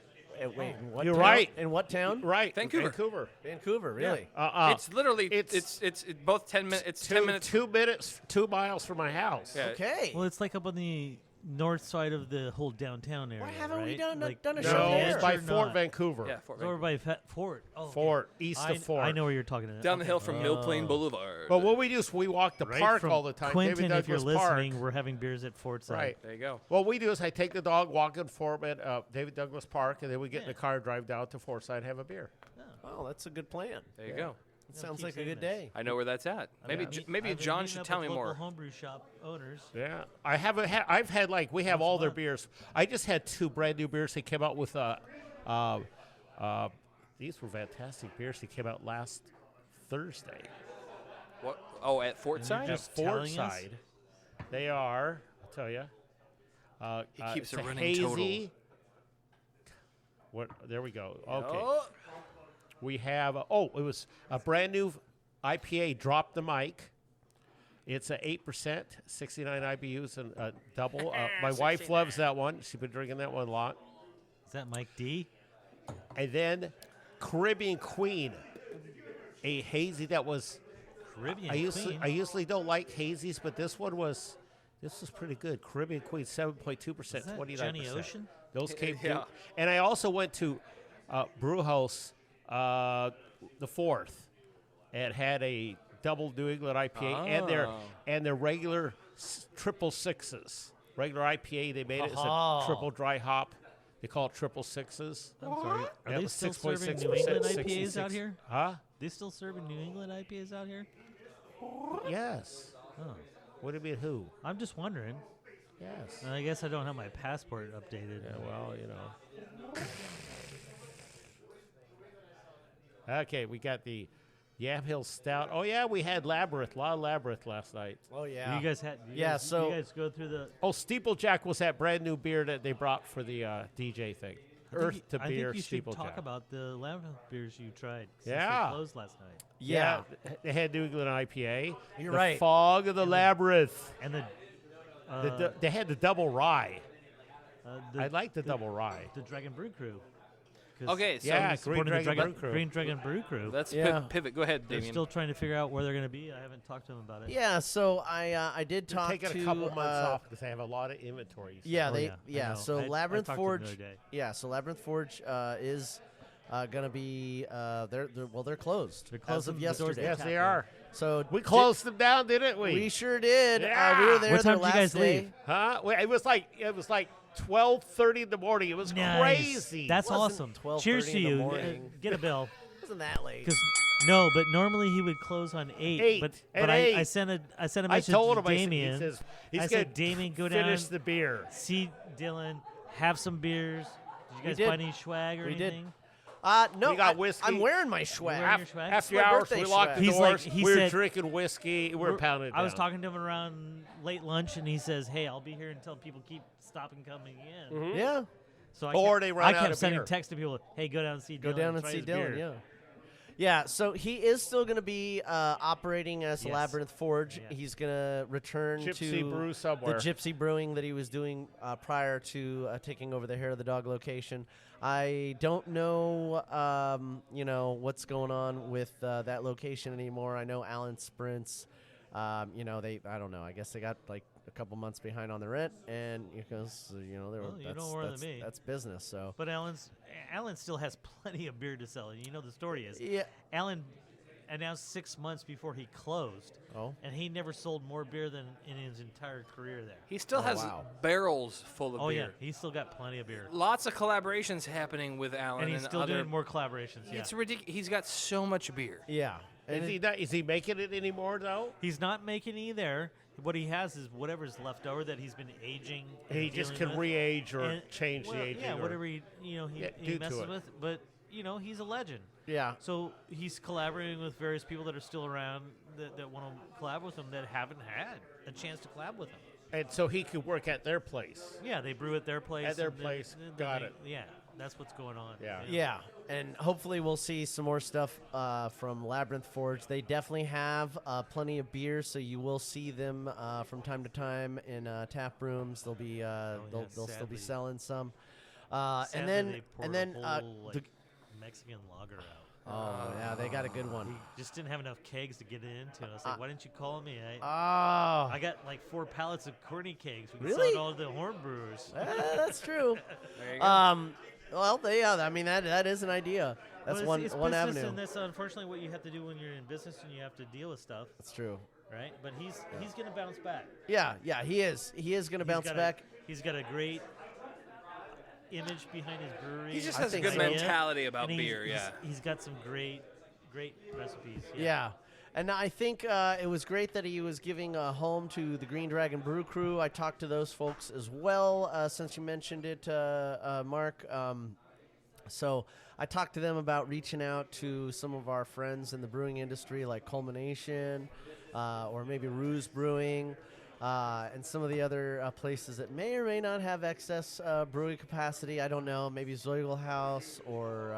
Wait, in what You're town? right. In what town? Right, Vancouver. Vancouver. Vancouver, really? It's literally it's both 10 minutes. It's 10 minutes. 2 minutes, 2 miles from my house. Yeah. Okay. Well, it's like up on the north side of the whole downtown area. Why haven't we right? done a- like, done a the show No, there? it's edge by or Fort not? Vancouver. Yeah, Fort It's over Vancouver. by Fort. Oh, okay. Fort, east of Fort. I know where you're talking about. Down the Okay. hill from Mill Plain Boulevard. But what we do is we walk the Right park from all the time. Quentin, David if you're Douglas listening, Park. we're having beers at Fort Side. Right. There you go. What we do is I take the dog, walk in Fort at David Douglas Park, and then we get in the car, drive down to Forsyth, and have a beer. Oh, that's a good plan. There you go. It sounds keep like a saying good this. day. I know where that's at. Maybe maybe John should tell me more. Homebrew shop owners. Yeah, I haven't had. I've had we have all their beers. I just had 2 brand new beers. They came out with these were fantastic beers. They came out last Thursday. What? Oh, at Fort you're Side. just At telling us? Fortside. They are. I'll tell you. He keeps it's a running hazy. What? There we go. Okay. Oh, We have. It was a brand new IPA. Drop the mic. It's a 8%, 69 IBUs and a double. My wife loves that one. She's been drinking that one a lot. Is that Mike D? And then Caribbean Queen, a hazy that was. Caribbean I usually don't like hazies, but this was pretty good. Caribbean Queen, 7.2%, Is that 29%. Johnny Ocean? Those came Yeah. through. And I also went to Brewhouse the 4th. It had a double New England IPA and their regular triple sixes. Regular IPA, they made it as a triple dry hop. They call it triple sixes. I'm sorry. Are That they was still 6.6%, serving New England IPAs 66. out here? Huh? They still serving New England IPAs out here? Yes. Oh, What do you mean, who? I'm just wondering. Yes. I guess I don't have my passport updated. Yeah, well, you know. Okay, we got the Yamhill Stout. Oh, yeah, we had Labyrinth. A lot of Labyrinth last night. Oh yeah. You guys had. So- you guys go through the. Oh, Steeplejack was that brand new beer that they brought for the DJ thing. Earth to I Beer think you should Steeplejack. talk about the Labyrinth beers you tried. Since Yeah. they closed last night. Yeah. They had New England IPA. You're the right. Fog of the Labyrinth. And the. They had the double rye. The I like the double rye. The Dragon Brew Crew. 'Cause Okay, so Yeah, supporting Green the Dragon Brew Crew. Green Dragon Brew Crew. let's Yeah. pivot. Go ahead, They're Damien. still trying to figure out where they're going to be. I haven't talked to them about it. Yeah, so I did They're talk taking to a couple months off because they have a lot of inventory. Yeah, Oh, they yeah, I know. So I Labyrinth talked to them the Forge. other day. Yeah, so Labyrinth Forge is gonna be they're closed. They're as closing of the doors to yesterday. Yes, tap they room. are. So We closed them down, didn't we? We sure did. Yeah. We were there What their time did you last guys day. leave? Huh? Wait, it was like 12:30 in the morning. It was Nice. crazy. That's Wasn't awesome. 12:30 Cheers to in the you. morning. Get a bill. Wasn't that late? No, but normally he would close on 8. Eight. But At I 8. sent a I message told to him. I said, Damien. he says he's I gonna said, Damien, go down, finish the beer. see Dylan, have some beers. Did you We guys did. find any swag or We did. anything? No, We got whiskey. I'm wearing my swag. wearing your swag? After my hours, birthday we locked the He's like- doors. he we were said- drinking whiskey. We were pounding it I was down. talking to him around late lunch, and he says, "Hey, I'll be here until people keep stopping coming in." Mhm. Yeah. So I Or kept, they run I out kept of sending beer. texts to people, "Hey, go down and see Dylan. Go down and try see his Dylan. beer." Yeah. Yeah, so he is still going to be operating as Yes. Labyrinth Forge. Yeah. He's going to return Gypsy to Brew somewhere. the Gypsy Brewing that he was doing prior to taking over the Hair of the Dog location. I don't know, what's going on with that location anymore. I know Allen Sprints, I don't know. I guess they got like a couple months behind on the rent, and because they were Well, you know more than me. that's business. So But Alan still has plenty of beer to sell. And you know the story is. yeah. Alan announced 6 months before he closed, Oh. and he never sold more beer than in his entire career there. He still has wow. barrels full of Oh beer. yeah, he's still got plenty of beer, Lots of collaborations happening with Alan and he's still other. doing more collaborations. Yeah. It's ridiculous. He's got so much beer. Yeah. And Is he making it anymore though? He's not making any there. What he has is whatever's left over that he's been aging. and He just dealing can with. re-age or And- change well, the aging. Yeah, or- whatever he Yeah, he due to messes it. with. But he's a legend. yeah. So he's collaborating with various people that are still around that want to collab with him that haven't had a chance to collab with him. And so he could work at their place. Yeah, they brew at their place. At their and then- place. then Got they- it. Yeah, that's what's going on. Yeah. Yeah, and hopefully we'll see some more stuff from Labyrinth Forge. They definitely have plenty of beer, so you will see them from time to time in tap rooms. They'll be they'll still be sadly. selling some. Sadly, And they then poured and then a whole, like, Mexican lager out. oh yeah, they got a good one. He just didn't have enough kegs to get it into. I was like, why didn't you call me? Oh, I got like 4 pallets of Courtney kegs. We can Really? sell it all to the horn brewers. that's true. There you go. Well, I mean that is an idea. That's Well, one it's one business, avenue. and that's unfortunately what you have to do when you're in business and you have to deal with stuff, That's true. right? But he's going to bounce back. Yeah, he is. He is going to bounce back. He's got a great image behind his brewery. He just I has a think good so. mentality about And he's- beer. Yeah. he's got some great recipes. Yeah. And I think it was great that he was giving a home to the Green Dragon Brew Crew. I talked to those folks as well since you mentioned it, Mark. So I talked to them about reaching out to some of our friends in the brewing industry like Culmination or maybe Ruse Brewing and some of the other places that may or may not have excess brewing capacity. I don't know. Maybe Zoigel House or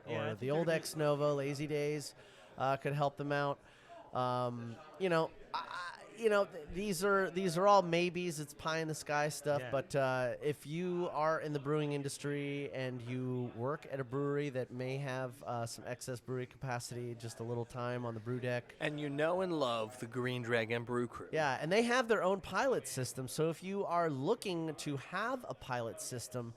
Yeah, I think the old they're Ex Novo, Lazy Days could help them out. These are all maybes. It's pie in the sky stuff. Yeah. But if you are in the brewing industry and you work at a brewery that may have some excess brewery capacity, just a little time on the brew deck. And you know and love the Green Dragon Brew Crew. Yeah, and they have their own pilot system. So if you are looking to have a pilot system,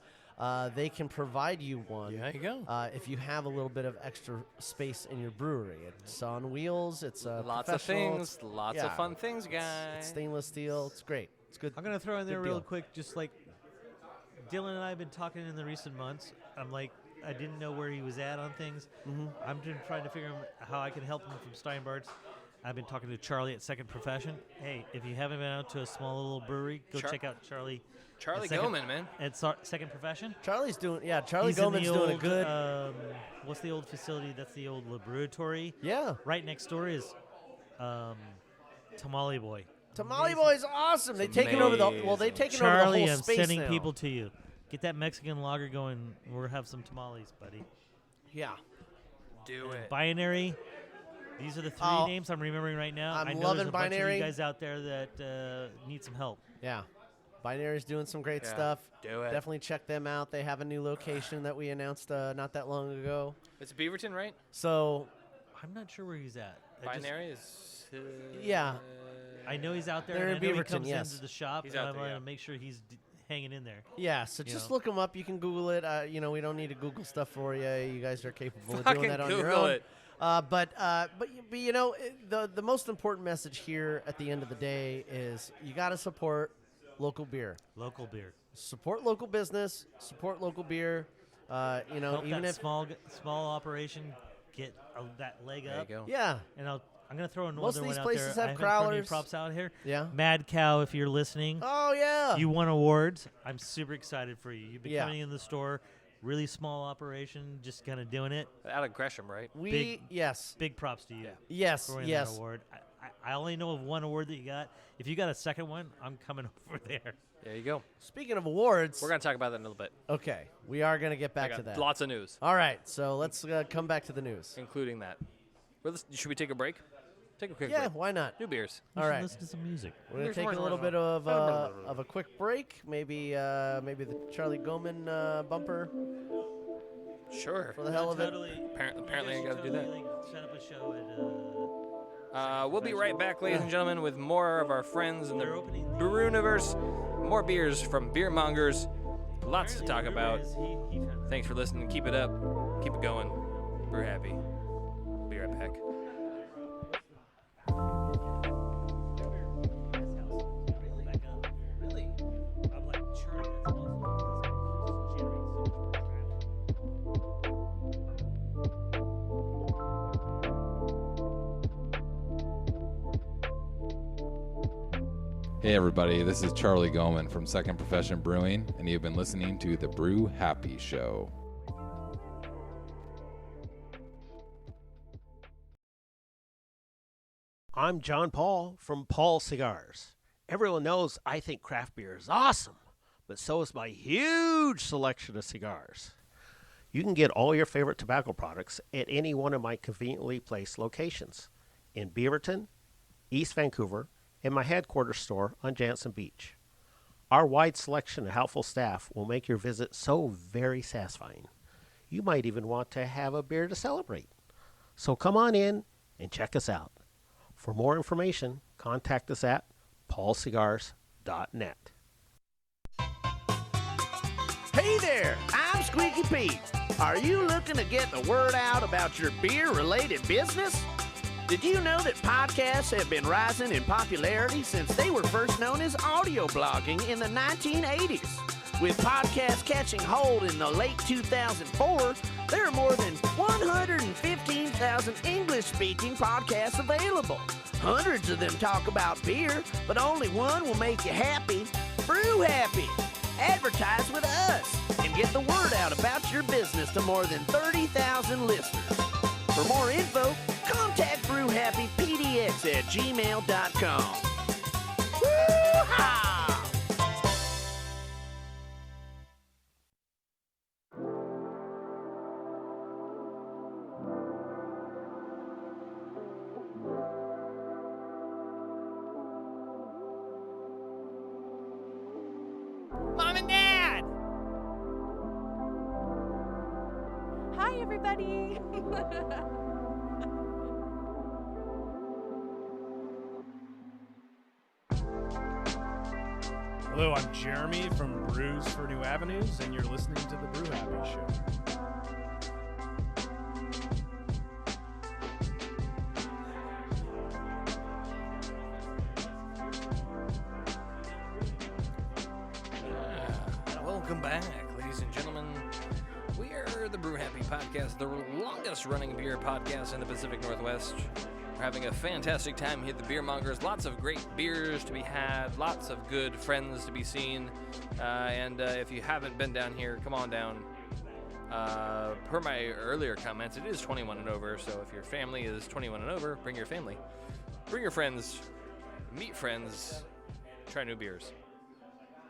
they can provide you one. There you go. If you have a little bit of extra space in your brewery. It's on wheels. It's Lots of professional. things, lots of fun things, guys. It's stainless steel. It's great. It's good. I'm going to throw in there Good real deal. quick, just like Dylan and I have been talking in the recent months. I'm like, I didn't know where he was at on things. I'm just trying to figure out how I can help him from Steinbart's. I've been talking to Charlie at Second Profession. Hey, if you haven't been out to a small little brewery, go check out Charlie. Charlie at Second- Goman, man. At Second Profession. Charlie's doing. Yeah, Charlie He's in Goman's the doing a old, good. What's the old facility? That's the old laboratory. Yeah. Right next door is Tamale Boy. Tamale Boy's awesome. They've taken over the. Well, they've taken over the Charlie, whole I'm space sending now. people to you. Get that Mexican lager going. We'll have some tamales, buddy. Yeah. Do it. Binary. These are the three Oh, names I'm remembering right now. I'm I know loving there's a bunch of Binary. you guys out there that need some help. Yeah. Binary's doing some great Yeah, stuff. do it. Definitely check them out. They have a new location that we announced not that long ago. It's Beaverton, right? So, I'm not sure where he's at. Binary is. yeah. I know he's out there. They're and in I know he Beaverton, comes yes. into the shop, He's and out I'm there, going to yeah. make sure he's hanging in there. Yeah, so You just know. look them up. You can Google it. We don't need to Google stuff for you. You guys are capable of Fucking doing that on your Google own. it. But the most important message here at the end of the day is you got to support local beer. Local beer. Support local business. Support local beer. Help Even that if small operation get that leg There up. you go. yeah. And I'm going to throw Most another of one these out places there. have I haven't thrown any crowlers. props out here. Yeah. Mad Cow, if you're listening, Oh yeah. you won awards. I'm super excited for you. You've been Yeah. coming in the store, really small operation, just kind of doing it. Out of Gresham, right? Yes. Big props to you. Yes. For winning Yes. that award. I only know of one award that you got. If you got a second one, I'm coming over there. There you go. Speaking of awards, We're going to talk about that in a little bit. okay, we are going to get I back got to that. lots of news, All right, so let's come back to the news. including that. Should we take a break? Take a quick Yeah, break. why not? New beers. You All should right. listen to some music. We're gonna take a little bit of a quick break. Maybe the Charlie Goman bumper Sure. for the hell of it. Apparently, I got to do that. Set up a show at. We'll be right back, ladies and gentlemen, with more of our friends in the They're opening the- Brew Universe. More beers from Beer Mongers. Lots to talk Apparently, about. he found it. Thanks for listening. Keep it up. Keep it going. Brew happy. Be right back. Really? I'm like, Charlie, that's awesome. Generates so much more traffic. Hey everybody, this is Charlie Goman from Second Profession Brewing, and you've been listening to the Brew Happy Show. I'm John Paul from Paul Cigars. Everyone knows I think craft beer is awesome, but so is my huge selection of cigars. You can get all your favorite tobacco products at any one of my conveniently placed locations in Beaverton, East Vancouver, and my headquarters store on Jansen Beach. Our wide selection and helpful staff will make your visit so very satisfying. You might even want to have a beer to celebrate. So come on in and check us out. For more information, contact us at paulcigars.net. Hey there, I'm Squeaky Pete. Are you looking to get the word out about your beer-related business? Did you know that podcasts have been rising in popularity since they were first known as audio blogging in the 1980s? With podcasts catching hold in the late 2004, there are more than 115,000 English-speaking podcasts available. Hundreds of them talk about beer, but only one will make you happy. Brew Happy. Advertise with us and get the word out about your business to more than 30,000 listeners. For more info, contact brewhappypdx@gmail.com. Woo-ha! Mom and Dad! Hi, everybody. Hello, I'm Jeremy from Brews for New Avenues, and you're listening to the Brew Happy Show. Welcome back, ladies and gentlemen. We are the Brew Happy Podcast, the longest running beer podcast in the Pacific Northwest. We're having a fantastic time here at the Beer Mongers. Lots of great beers to be had, lots of good friends to be seen. And if you haven't been down here, come on down. Per my earlier comments, it is 21 and over, so if your family is 21 and over, bring your family. Bring your friends, meet friends, try new beers.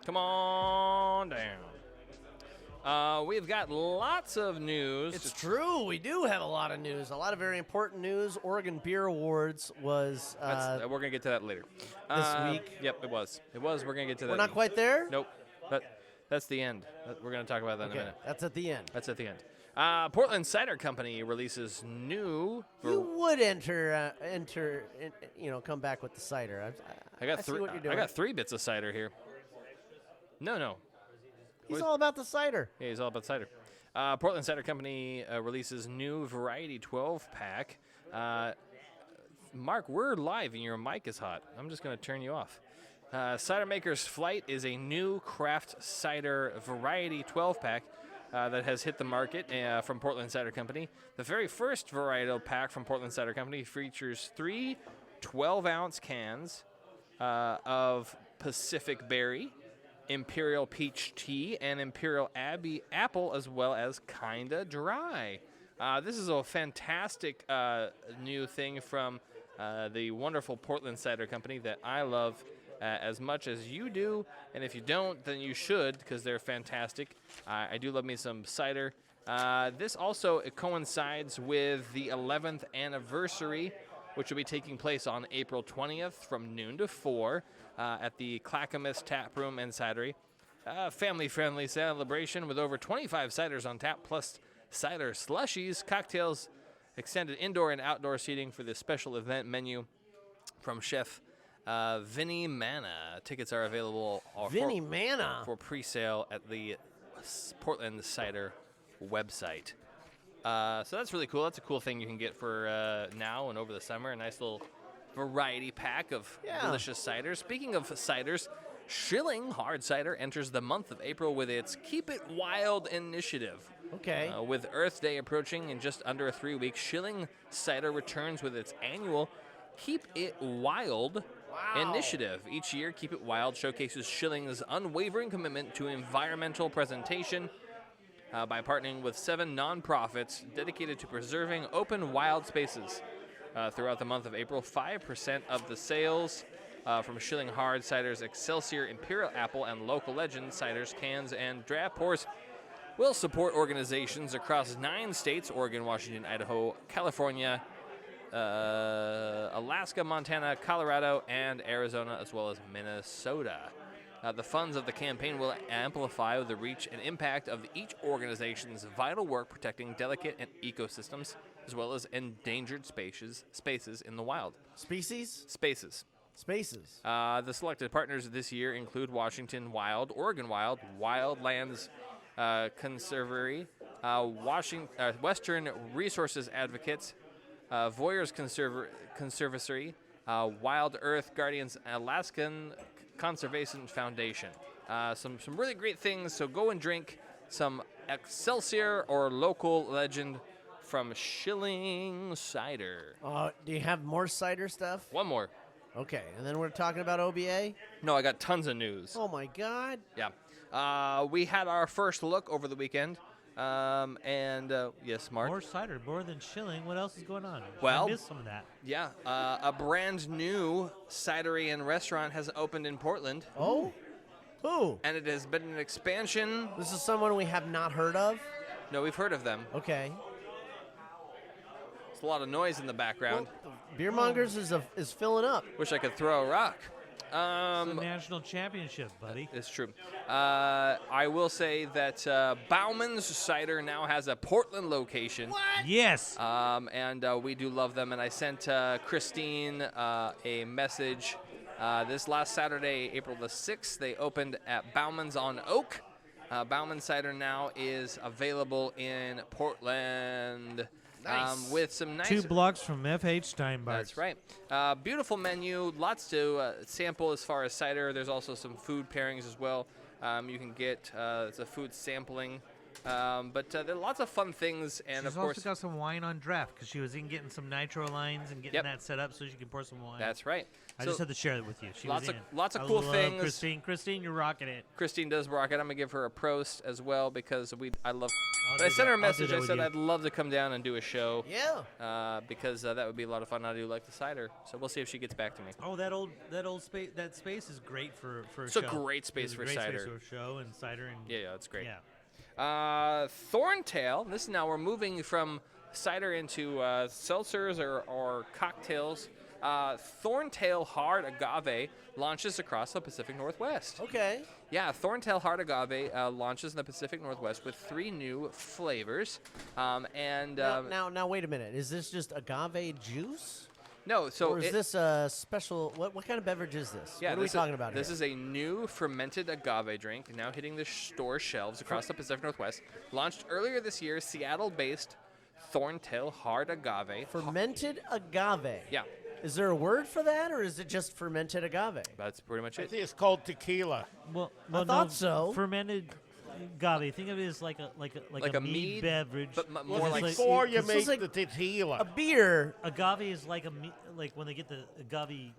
Come on down. We've got lots of news. It's true. We do have a lot of news. A lot of very important news. Oregon Beer Awards was... we're going to get to that later. This week? Yep, it was. It was. We're going to get to that. We're not quite there? Nope. That's the end. We're going to talk about that in a minute. That's at the end. That's at the end. Portland Cider Company releases new... You would come back with the cider. I got see what you're doing. I got 3 bits of cider here. No. He's all about the cider. Yeah, he's all about cider. Portland Cider Company releases new Variety 12-pack. Mark, we're live and your mic is hot. I'm just going to turn you off. Cider Maker's Flight is a new craft cider Variety 12-pack that has hit the market from Portland Cider Company. The very first varietal pack from Portland Cider Company features 3 12-ounce cans of Pacific Berry, Imperial Peach Tea, and Imperial Abbey Apple, as well as Kinda Dry. This is a fantastic new thing from the wonderful Portland Cider Company that I love as much as you do. And if you don't, then you should, because they're fantastic. I do love me some cider. This also coincides with the 11th anniversary, which will be taking place on April 20th from noon to 4 at the Clackamas Tap Room and Cidery. Family-friendly celebration with over 25 ciders on tap, plus cider slushies, cocktails, extended indoor and outdoor seating for this special event menu from Chef Vinny Manna. Tickets are available for pre-sale at the Portland Cider website. So that's really cool. That's a cool thing you can get for now and over the summer. A nice little variety pack of delicious ciders. Speaking of ciders, Schilling Hard Cider enters the month of April with its Keep It Wild initiative. Okay. With Earth Day approaching in just under 3 weeks, Schilling Cider returns with its annual Keep It Wild initiative. Each year, Keep It Wild showcases Schilling's unwavering commitment to environmental presentation by partnering with 7 nonprofits dedicated to preserving open wild spaces. Throughout the month of April, 5% of the sales from Schilling Hard Ciders, Excelsior, Imperial Apple, and Local Legend ciders, cans, and draft pours will support organizations across 9 states: Oregon, Washington, Idaho, California, Alaska, Montana, Colorado, and Arizona, as well as Minnesota. The funds of the campaign will amplify the reach and impact of each organization's vital work protecting delicate ecosystems, as well as endangered spaces in the wild. Spaces. The selected partners this year include Washington Wild, Oregon Wild, Wildlands Conservatory, Western Resources Advocates, Voyeurs Conservatory, Wild Earth Guardians, Alaskan Conservation Foundation. Some really great things, so go and drink some Excelsior or Local Legend from Schilling Cider. Do you have more cider stuff? One more. Okay, and then we're talking about OBA? No, I got tons of news. Oh, my God. Yeah. We had our first look over the weekend. Yes, Mark? More cider, more than Schilling. What else is going on? Well, I missed some of that. Yeah. A brand new cidery and restaurant has opened in Portland. Oh? Who? And it has been an expansion. This is someone we have not heard of? No, we've heard of them. Okay. There's a lot of noise in the background. Well, Beer Mongers is filling up. Wish I could throw a rock. It's a national championship, buddy. It's true. I will say that Bauman's Cider now has a Portland location. What? Yes. And we do love them. And I sent Christine a message This last Saturday, April the 6th, they opened at Bauman's on Oak. Bauman Cider now is available in Portland. Nice. With some nice 2 blocks from FH Steinbart. That's right. Beautiful menu, lots to sample as far as cider. There's also some food pairings as well. You can get the food sampling. But there are lots of fun things, and She's of course, also got some wine on draft because she was in getting some nitro lines and getting that set up so she can pour some wine. That's right. I So just had to share it with you. She lots was of in. lots of I cool love things. Christine, you're rocking it. Christine does rock it. I'm gonna give her a prost as well because I love. I'll But I do sent her a that. I'll do message. that I with said you. I'd love to come down and do a show. Yeah. Because that would be a lot of fun. I do like the cider, so we'll see if she gets back to me. Oh, that space is great for a It's show. a great space for cider. Space for a show and cider and Yeah, it's great. Yeah. Thorntail. This is now we're moving from cider into seltzers or cocktails. Thorntail Hard Agave launches across the Pacific Northwest. Okay. Yeah, Thorntail Hard Agave launches in the Pacific Northwest with 3 new flavors. Now, wait a minute. Is this just agave juice? No, so or is this a special? What kind of beverage is this? Yeah, what are we talking about This here? is a new fermented agave drink now hitting the store shelves across the Pacific Northwest. Launched earlier this year, Seattle-based Thorntail Hard Agave. Fermented agave. Yeah. Is there a word for that, or is it just fermented agave? That's pretty much I it. think it's called tequila. Well, I thought so. Fermented agave. Think of it as like a mead beverage, but more Well, like before you this make is like the tequila. A beer. agave is like like when they get the agave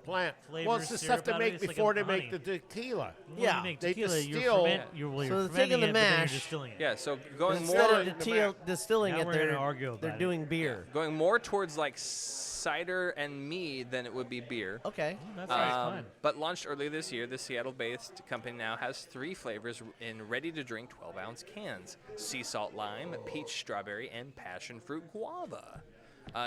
plant. flavor. Well, it's the syrup stuff they out of it, make it's like before a they make honey. the tequila. When Yeah, you make they tequila, you're, distill- you're So they're fermenting taking the it, but then you're mash. distilling it. Yeah, so going Instead more of distilling Now it, we're they're gonna argue about they're it. doing beer. going more towards like cider and mead than it would be beer. Okay. That's fine. But launched earlier this year, the Seattle-based company now has 3 flavors in ready-to-drink 12-ounce cans: sea salt lime, peach strawberry, and passion fruit guava.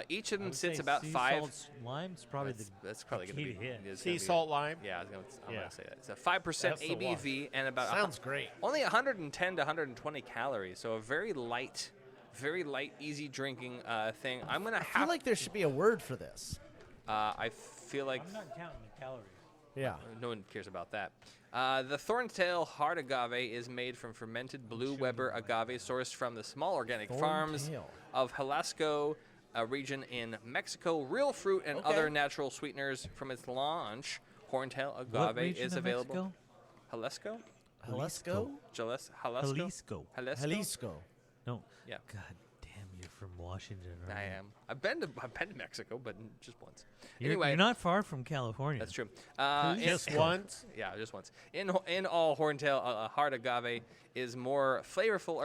Each of them sits about sea 5. Salt's lime's probably That's probably going to key be to hit. is Sea gonna be- salt lime. Yeah, I'm Yeah. going to say that. It's a 5% That's the one. ABV and about Sounds great. only 110 to 120 calories. So a very light, easy drinking thing. I'm going to I feel have. like there should be a word for this. I feel like I'm not counting the calories. Yeah. no one cares about that. The Thorntail Hard Agave is made from fermented Blue Weber agave sourced from the small organic farms Thorntail. of Jalisco, a region in Mexico. Real fruit and Okay. other natural sweeteners from its launch. Horntail What Agave region is of available. Mexico? Jalisco? Jalisco? Jalisco? Jalisco. Jalisco. No. Yeah. God damn, you're from Washington, right? I am. I've been to Mexico, but just once. You're not far from California. That's true. Just once? Yeah, just once. In all, Horntail Hard Agave is more flavorful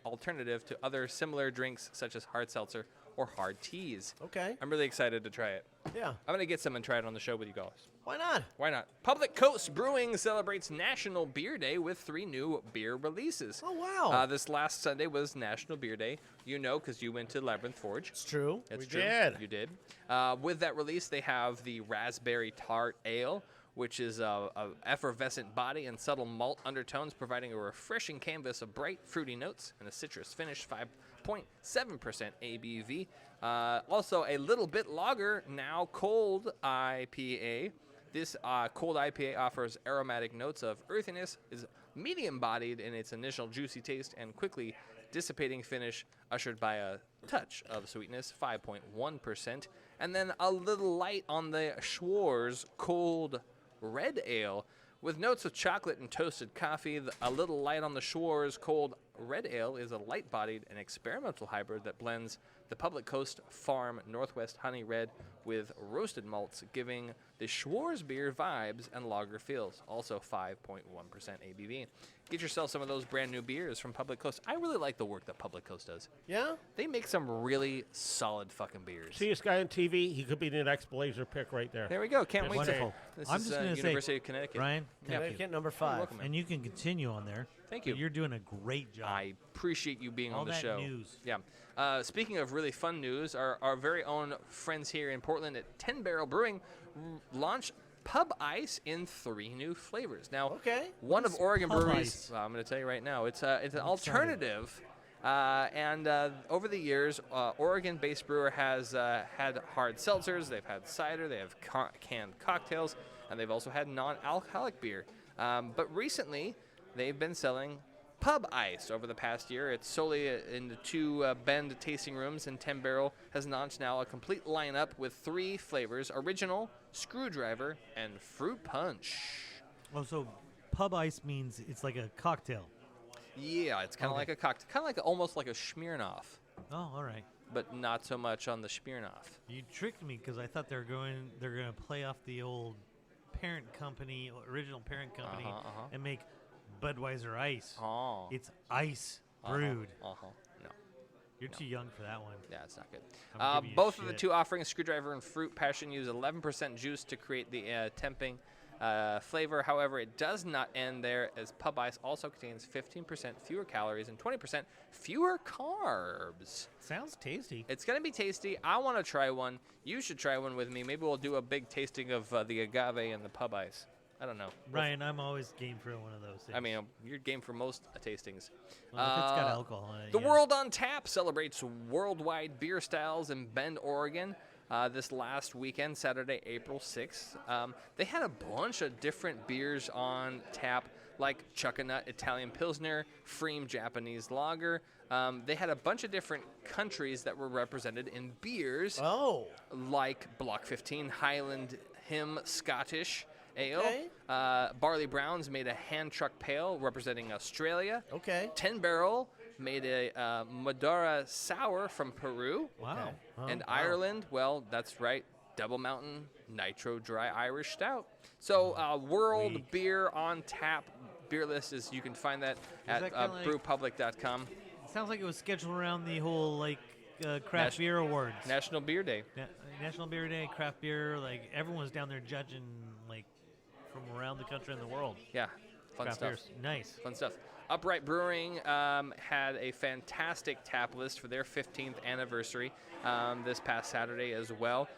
alternative to other similar drinks such as hard seltzer or hard teas. Okay. I'm really excited to try it. Yeah. I'm going to get some and try it on the show with you guys. Why not? Why not? Public Coast Brewing celebrates National Beer Day with 3 new beer releases. Oh, wow. This last Sunday was National Beer Day. You know, because you went to Labyrinth Forge. It's true. It's We true. did. You did. With that release, they have the Raspberry Tart Ale, which is a effervescent body and subtle malt undertones, providing a refreshing canvas of bright, fruity notes and a citrus finish, 5.7% ABV. Also, a little bit lager, now cold IPA. This cold IPA offers aromatic notes of earthiness, is medium-bodied in its initial juicy taste, and quickly dissipating finish, ushered by a touch of sweetness, 5.1%. And then a little light on the Schwarz Cold Red Ale, with notes of chocolate and toasted coffee. A little light on the Schwarz Cold Red Ale is a light-bodied and experimental hybrid that blends the Public Coast Farm Northwest Honey Red with roasted malts, giving the Schwarz beer vibes and lager feels. Also 5.1% ABV. Get yourself some of those brand new beers from Public Coast. I really like the work that Public Coast does. Yeah? They make some really solid fucking beers. See this guy on TV? He could be the next Blazer pick right there. There we go. Can't That's wait wonderful. to. This I'm is just going to say, University of Connecticut. Ryan, thank you. Connecticut number 5. welcome, man. And you can continue on there. Thank you. You're doing a great job. I appreciate you being All on the that show. news. Yeah. Speaking of really fun news, our very own friends here in Portland at 10 Barrel Brewing launched Pub Ice in 3 new flavors. Now, Okay. one of Oregon Pub Breweries. Ice? Well, I'm going to tell you right now, it's an alternative. And over the years, Oregon-based brewer has had hard seltzers. They've had cider. They have canned cocktails. and they've also had non-alcoholic beer. But recently, they've been selling pub ice over the past year. It's solely in the 2 Bend tasting rooms, and 10 Barrel has launched now a complete lineup with 3 flavors: original, screwdriver, and fruit punch. Oh, so pub ice means it's like a cocktail. Yeah, it's kind of like a cocktail, kind of like almost like a Smirnoff, Oh, all right. but not so much on the Smirnoff. You tricked me because I thought they're going to play off the old parent company, original parent company, and make Budweiser Ice. Oh. It's ice brewed. No. You're too young for that one. Yeah, it's not good. I'm giving you Both of the shit. 2 offerings, Screwdriver and Fruit Passion, use 11% juice to create the tempting flavor. However, it does not end there, as Pub Ice also contains 15% fewer calories and 20% fewer carbs. Sounds tasty. It's going to be tasty. I want to try one. You should try one with me. Maybe we'll do a big tasting of the agave and the Pub Ice. I don't know. Ryan, I'm always game for one of those things. I mean, you're game for most tastings. Well, if it's got alcohol in it, The yeah. World on Tap celebrates worldwide beer styles in Bend, Oregon. This last weekend, Saturday, April 6th. They had a bunch of different beers on tap, like Chuckanut Italian Pilsner, Freem Japanese Lager. They had a bunch of different countries that were represented in beers. Oh. Like Block 15 Highland Him Scottish Ale. Okay. Barley Browns made a hand truck pale representing Australia. Okay. 10 Barrel made a Madura Sour from Peru. Wow. And wow. Ireland, well, that's right, Double Mountain Nitro Dry Irish Stout. So World Beer on Tap beer list is, you can find that at that kinda like- brewpublic.com. Sounds like it was scheduled around the whole craft beer awards. National Beer Day. National Beer Day, craft beer. Like everyone's down there judging, like from around the country and the world. Yeah, fun Craft stuff. beers. Nice. Fun stuff. Upright Brewing had a fantastic tap list for their 15th anniversary this past Saturday as well,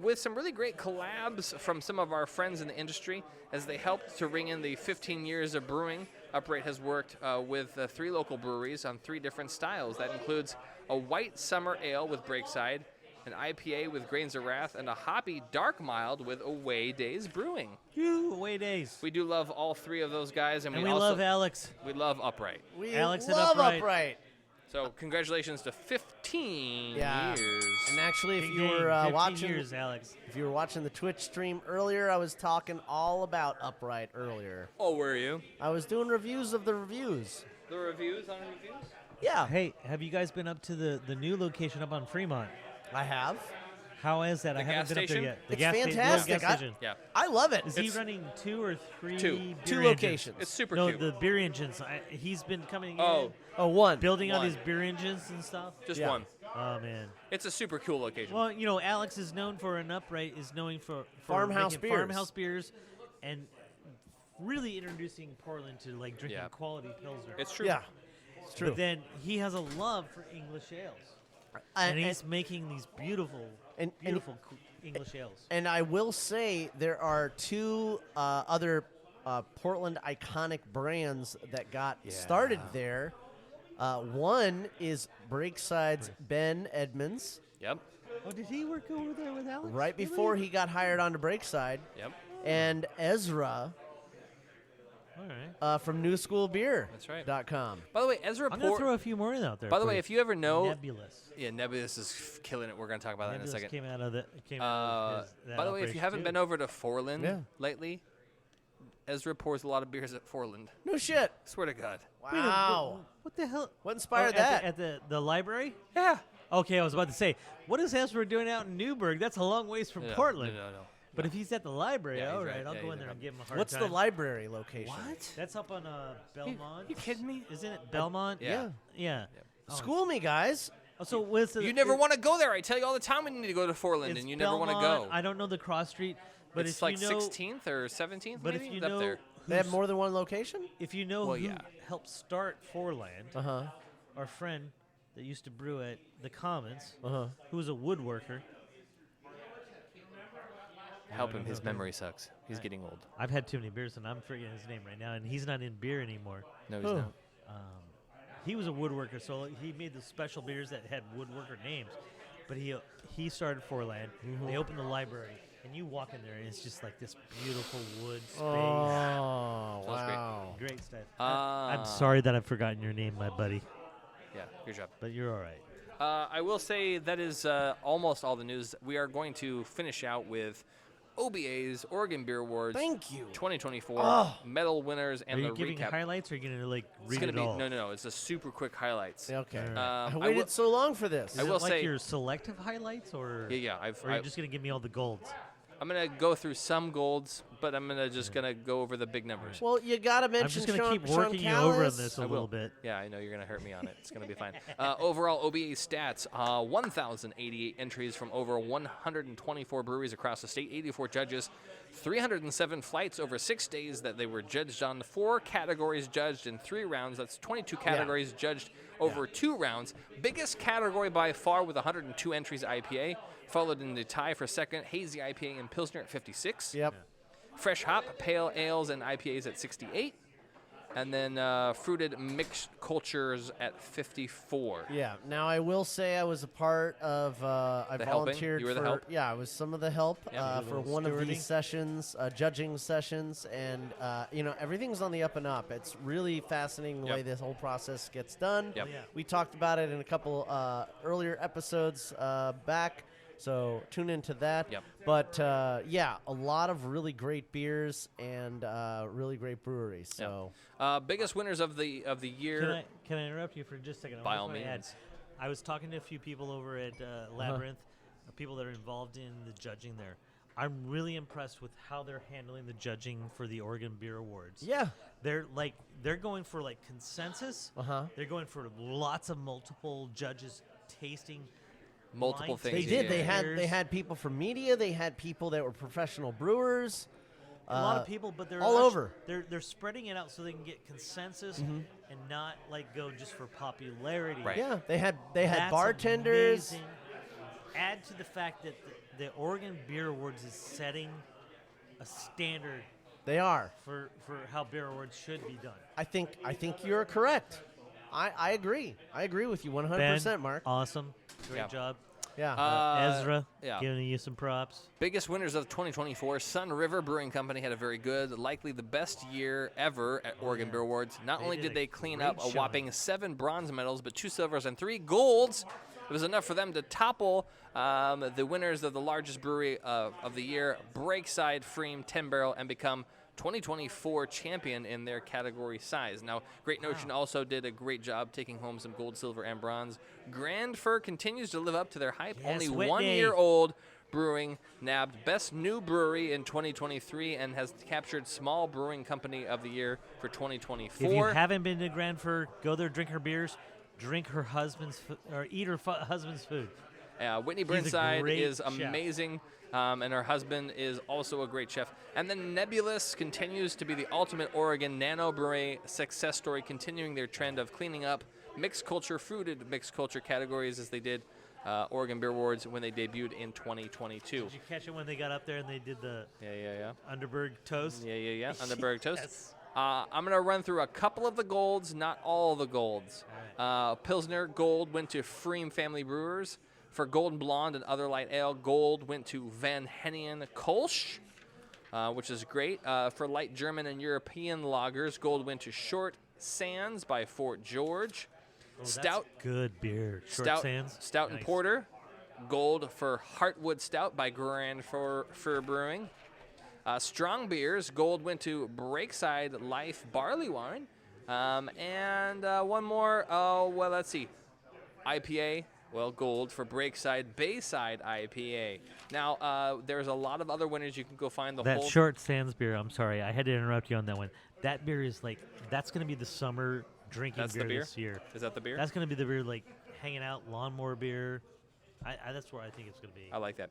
with some really great collabs from some of our friends in the industry as they helped to ring in the 15 years of brewing. Upright has worked with 3 local breweries on 3 different styles. That includes a white summer ale with Breakside, an IPA with Grains of Wrath, and a hoppy dark mild with Away Days Brewing. Away Days. We do love all 3 of those guys, and And we we also love Alex. We love Upright. We Alex and love Upright. So congratulations to 15 Yeah. years. And actually, if Ding, you ding, were 15 watching, years, Alex. if you were watching the Twitch stream earlier, I was talking all about Upright earlier. Oh, were you? I was doing reviews of the reviews. The reviews on reviews? Yeah. Hey, have you guys been up to the new location up on Fremont? I have. How is that? The I haven't gas been up station? there yet. The It's gas fantastic. gas station. Yeah. I love it. Is he It's running 2 or 3 Two. beer Two engines? locations. It's super No, cute. the beer engines. He's been coming Oh. in, Oh, one. building on One. his beer engines and stuff. Just Yeah. one. Oh, man. It's a super cool location. Well, you know, Alex is known for an Upright, is known for Farmhouse making beers. farmhouse beers and really introducing Portland to, like, drinking Yeah. quality Pilsner. It's true. Yeah. It's true. But then he has a love for English ales. And he's making these beautiful, beautiful English ales. And I will say there are 2 other Portland iconic brands that got started there. One is Breakside's Ben Edmonds. Yep. Oh, did he work over there with Alex? Right Really? before he got hired onto Breakside. Yep. And Ezra All right. from newschoolbeer.com. That's right. By the way, Ezra I'm going to throw a few more in out there. By the for way, you. if you ever know Nebulous. Yeah, Nebulous is killing it. We're going to talk about that in a Nebulous second. came out of that By the way, if you operation, haven't too. been over to Foreland Yeah. lately, Ezra pours a lot of beers at Foreland. No shit. Swear to God. Wait a minute, Wow. what the hell? What inspired that? At the library? Yeah. Okay, I was about to say, what is Ezra doing out in Newburgh? That's a long ways from No, Portland. no. But if he's at the library, Yeah, he's all right. right, I'll Yeah, go he's in there right. and give him a hard What's time. the library location? That's up on Belmont. You kidding me? Isn't it Belmont? Yeah. Yeah. Oh, School me, guys. so what's the, You never want to go there. I tell you all the time when you need to go to Foreland, it's and you never want to Belmont. go. I don't know the cross street, but It's if like you know, 16th or 17th, but maybe? if you It's up know, there. They have more than one location? if you know Well, who yeah. helped start Foreland, Uh-huh. our friend that used to brew at the Commons, Uh-huh. who was a woodworker. Help him. His memory sucks. He's getting old. I've had too many beers, and I'm forgetting his name right now, and he's not in beer anymore. No, he's not. He was a woodworker, so he made the special beers that had woodworker names. But he started Foreland. They opened the library. And you walk in there, and it's just like this beautiful wood space. Oh, Sounds great. wow. Great stuff. I'm sorry that I've forgotten your name, my buddy. Yeah, good job. But you're all right. I will say that is almost all the news. We are going to finish out with OBA's Oregon Beer Awards. Thank you. 2024 medal winners and Are you the giving recap. highlights, or are you gonna like It's read gonna it be all? no. It's a super quick highlights. Okay. All I waited so long for this. Is I it will like say your selective highlights, or Yeah. or are you just gonna give me all the golds? I'm gonna go through some golds, but I'm gonna go over the big numbers. Well, you got to mention I'm just gonna Sean, keep working you over on Callis. this I a will. little bit. Yeah, I know you're going to hurt me on it. It's going to be fine. Overall, OBA stats, 1,088 entries from over 124 breweries across the state, 84 judges, 307 flights over 6 days that they were judged on, 4 categories judged in 3 rounds. That's 22 categories judged over 2 rounds. Biggest category by far with 102 entries, IPA, followed in the tie for second, Hazy IPA and Pilsner at 56. Yep. Fresh hop, pale ales, and IPAs at 68. And then fruited mixed cultures at 54. Yeah. Now I will say I was a part of. I The helping? volunteered You were the for. help? Yeah, I was some of the help Yeah. for one of these sessions, judging sessions, and everything's on the up and up. It's really fascinating the Yep. way this whole process gets done. Yep. Yeah. We talked about it in a couple earlier episodes back. So tune into that. Yep. But a lot of really great beers and really great breweries. So Biggest winners of the year. Can I interrupt you for just a second? I By just all wanna add, means. I was talking to a few people over at Labyrinth, people that are involved in the judging there. I'm really impressed with how they're handling the judging for the Oregon Beer Awards. yeah. They're going for like consensus. They're going for lots of multiple judges tasting Multiple blind things. They tasting did. They had beers. they had people from media. They had people that were professional brewers. A lot of people, but they're all over. They're spreading it out so they can get consensus and not like go just for popularity. Right. Yeah, they had That's bartenders. amazing. Add to the fact that the Oregon Beer Awards is setting a standard They are. for how beer awards should be done. I think you're correct. I agree. I agree with you 100%, Ben, Mark. awesome, great Yeah. job. Yeah. Ezra, yeah. giving you some props. Biggest winners of 2024, Sun River Brewing Company had a very good, likely the best year ever at Oregon Beer Awards. Not They only did did a they clean great up a showing. whopping 7 bronze medals, but 2 silvers and 3 golds. It was enough for them to topple the winners of the largest brewery of the year, Breakside Freem 10 Barrel, and become 2024 champion in their category size. Now, Great Notion also did a great job taking home some gold, silver, and bronze. Grand Fur continues to live up to their hype. Yes, Only Whitney. 1 year old brewing, nabbed Best New Brewery in 2023 and has captured Small Brewing Company of the Year for 2024. If you haven't been to Grand Fur, go there, drink her beers, drink her husband's or eat her husband's food. Whitney He's a Burnside great is chef. amazing, and her husband is also a great chef. And then Nebulous continues to be the ultimate Oregon nano brewery success story, continuing their trend of cleaning up mixed culture, fruited mixed culture categories as they did Oregon Beer Awards when they debuted in 2022. Did you catch it when they got up there and they did the Yeah. Underberg toast? Yeah. Underberg toast. Yes. I'm going to run through a couple of the golds, not all the golds. Pilsner Gold went to Freem Family Brewers. For Golden Blonde and Other Light Ale, gold went to Van Henningen Kolsch, which is great. For light German and European lagers, gold went to Short Sands by Fort George. Oh, Stout, that's good beer. Short Sands. Stout and Nice. Porter, gold for Heartwood Stout by Grand Fur Brewing. Strong beers, gold went to Breakside Life Barley Wine. And one more, let's see. IPA, gold for Breakside Bayside IPA. Now, there's a lot of other winners. You can go find the That whole. Short Sands beer, I'm sorry, I had to interrupt you on that one. That beer is that's going to be the summer drinking That's beer, the beer? this year. Is that the beer? That's going to be the beer, hanging out, lawnmower beer. That's where I think it's going to be. I like that.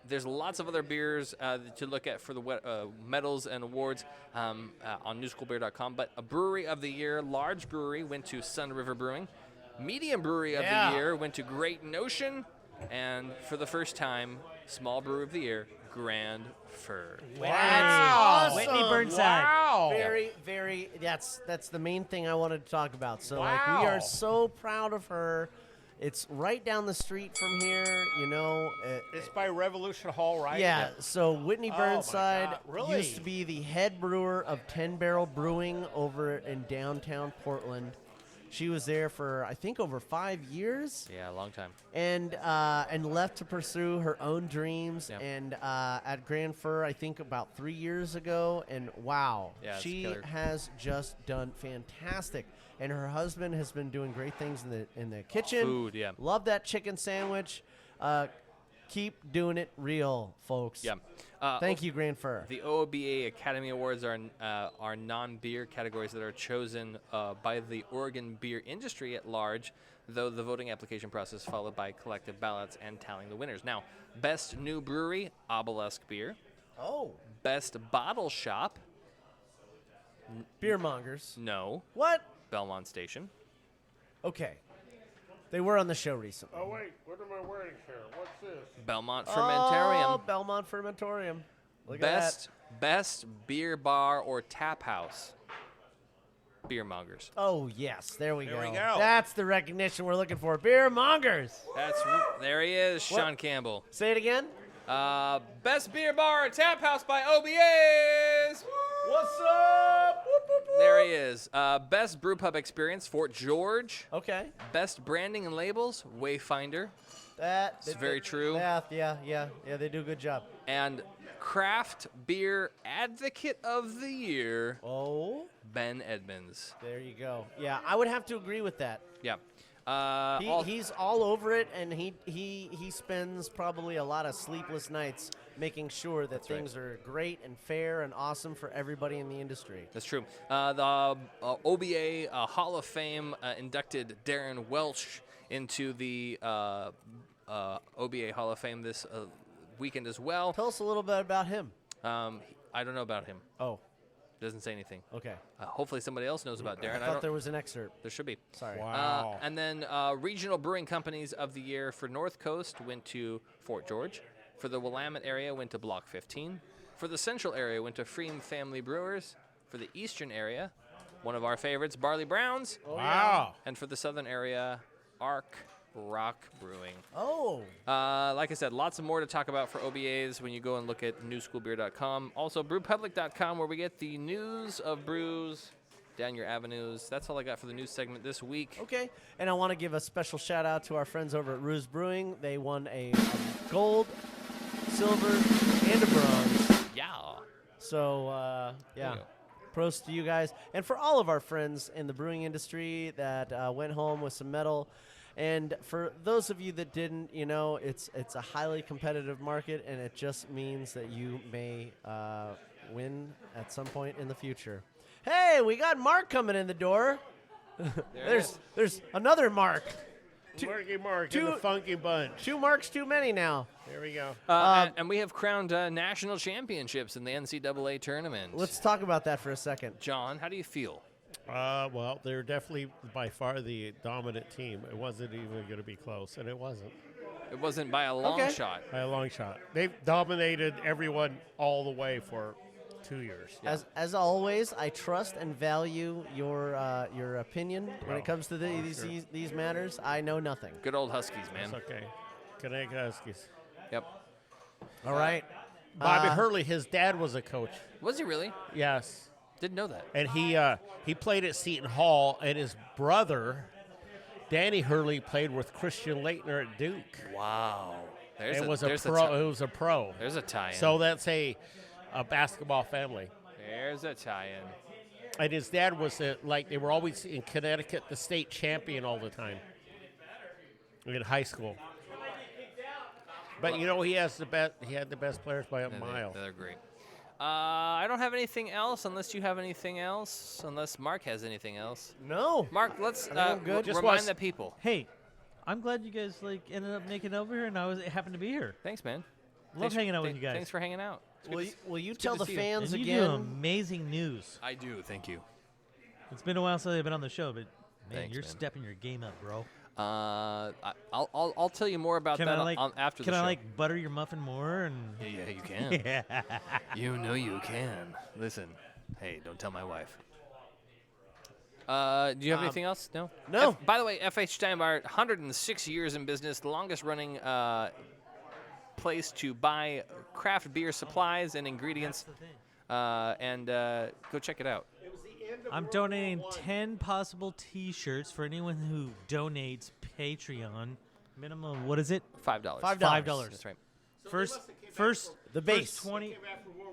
There's lots of other beers to look at for the medals and awards on newschoolbeer.com. But a brewery of the year, large brewery, went to Sun River Brewing. Medium brewery of the year went to Great Notion. And for the first time, small brewery of the year, Grand Fur. Wow. Awesome. Whitney Burnside. Wow. Very. That's the main thing I wanted to talk about. So we Wow. are so proud of her. It's right down the street from here. You know, It's by Revolution Hall, right? yeah. So Whitney Oh, my Burnside God, really? used to be the head brewer of 10 Barrel Brewing over in downtown Portland. She was there for, I think, over 5 years. Yeah, a long time. And left to pursue her own dreams. Yep. And at Grand Fur, I think about 3 years ago. And wow, Yeah, it's she killer. has just done fantastic. And her husband has been doing great things in the kitchen. Food, yeah. Love that chicken sandwich. Keep doing it real, folks. Yeah. Thank you, Grand Fur. The OOBA Academy Awards are non-beer categories that are chosen by the Oregon beer industry at large, though the voting application process is followed by collective ballots and tallying the winners. Now, Best New Brewery, Obelisk Beer. Oh. Best Bottle Shop. Beer Mongers. No. What? Belmont Station. Okay. They were on the show recently. Oh, wait. What am I wearing here? What's this? Belmont Oh, Fermentarium. Belmont Fermentorium. Look Best at Best Beer Bar or Tap House. Beer Mongers. that. Oh, yes. There we There go. we go. That's the recognition we're looking for. Beer Mongers. There he is, What? Sean Campbell. Say it again. Best Beer Bar or Tap House by OBAs. What's up? Whoop, whoop, whoop. There he is. Best Brew Pub Experience, Fort George. Okay. Best Branding and Labels, Wayfinder. That's very true. Yeah, they do a good job. And Craft Beer Advocate of the Year, Oh, Ben Edmonds. there you go. Yeah, I would have to agree with that. Yeah. He's all over it, and he spends probably a lot of sleepless nights making sure that things are great and fair and awesome for everybody in the industry. That's true. The OBA Hall of Fame inducted Darren Welsh into the OBA Hall of Fame this weekend as well. Tell us a little bit about him. I don't know about him. Oh, Doesn't say anything. okay. Hopefully somebody else knows about Darren. I thought there was an excerpt. There should be. Sorry. Wow. And then Regional Brewing Companies of the Year for North Coast went to Fort George. For the Willamette area, went to Block 15. For the Central area, went to Freem Family Brewers. For the Eastern area, one of our favorites, Barley Browns. Wow. And for the Southern area, Arc Rock Brewing. Oh. Like I said, lots of more to talk about for OBAs when you go and look at newschoolbeer.com. Also, brewpublic.com, where we get the news of brews down your avenues. That's all I got for the news segment this week. Okay. And I want to give a special shout out to our friends over at Ruse Brewing. They won a gold, silver, and a bronze. Yeah. So, There you go. Pros to you guys. And for all of our friends in the brewing industry that went home with some medal. And for those of you that didn't, it's a highly competitive market, and it just means that you may win at some point in the future. Hey, we got Mark coming in the door. There's another Mark. Marky Mark and the Funky Bunch. 2 Marks too many now. There we go. And we have crowned national championships in the NCAA tournament. Let's talk about that for a second. John, how do you feel? Well, they're definitely by far the dominant team. It wasn't even going to be close, and it wasn't. It wasn't by a long shot. By a long shot. They've dominated everyone all the way for 2 years. As always, I trust and value your opinion when it comes to these matters. I know nothing. Good old Huskies, man. It's okay. Connecticut Huskies. Yep. All right. Bobby Hurley, his dad was a coach. Was he really? Yes. Didn't know that. And he played at Seton Hall, and his brother, Danny Hurley, played with Christian Leitner at Duke. Wow. It was a pro. There's a tie-in. So that's a basketball family. There's a tie-in. And his dad was they were always in Connecticut, the state champion all the time in high school. But he has the best. He had the best players by a mile. They're great. I don't have anything else, unless you have anything else. Unless Mark has anything else. No. Mark, let's good. remind the people. Hey, I'm glad you guys ended up making it over here, and I happened to be here. Thanks, man. Love hanging out with you guys. Thanks for hanging out. Will you tell the fans and again? You do amazing news. I do. Thank you. It's been a while since I've been on the show, but man, Thanks, you're man. stepping your game up, bro. I'll tell you more about that after the show. Can I butter your muffin more? And Yeah, you can. Yeah. You know you can. Listen, hey, don't tell my wife. Do you have anything else? No? No. By the way, F.H. Steinbart, 106 years in business, longest-running place to buy craft beer supplies and ingredients. And go check it out. I'm donating 10 possible T-shirts for anyone who donates Patreon. Minimum, what is it? $5. $5. That's right. First, the base. First 20.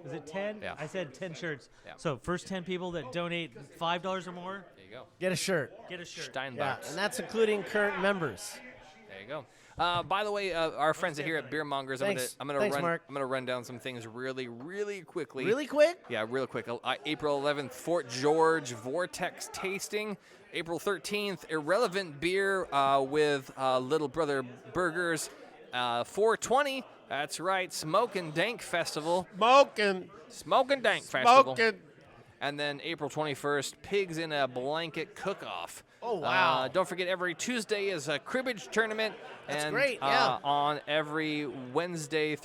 Is it 10? Yeah. I said 10 shirts. Yeah. So first 10 people that donate $5 or more. There you go. Get a shirt. Get a shirt. Steinbart. Yeah, and that's including current members. There you go. By the way, our friends here at Beer Mongers, Thanks. I'm gonna run down some things really quickly. Really quick? Yeah, real quick. April 11th, Fort George Vortex tasting. April 13th, Irrelevant Beer with Little Brother Burgers. 420. That's right, Smokin' Dank Festival. Smokin' Dank Festival. And then April 21st, Pigs in a Blanket Cook-Off. Oh, wow. Don't forget, every Tuesday is a cribbage tournament. That's and, great, yeah. On every Wednesday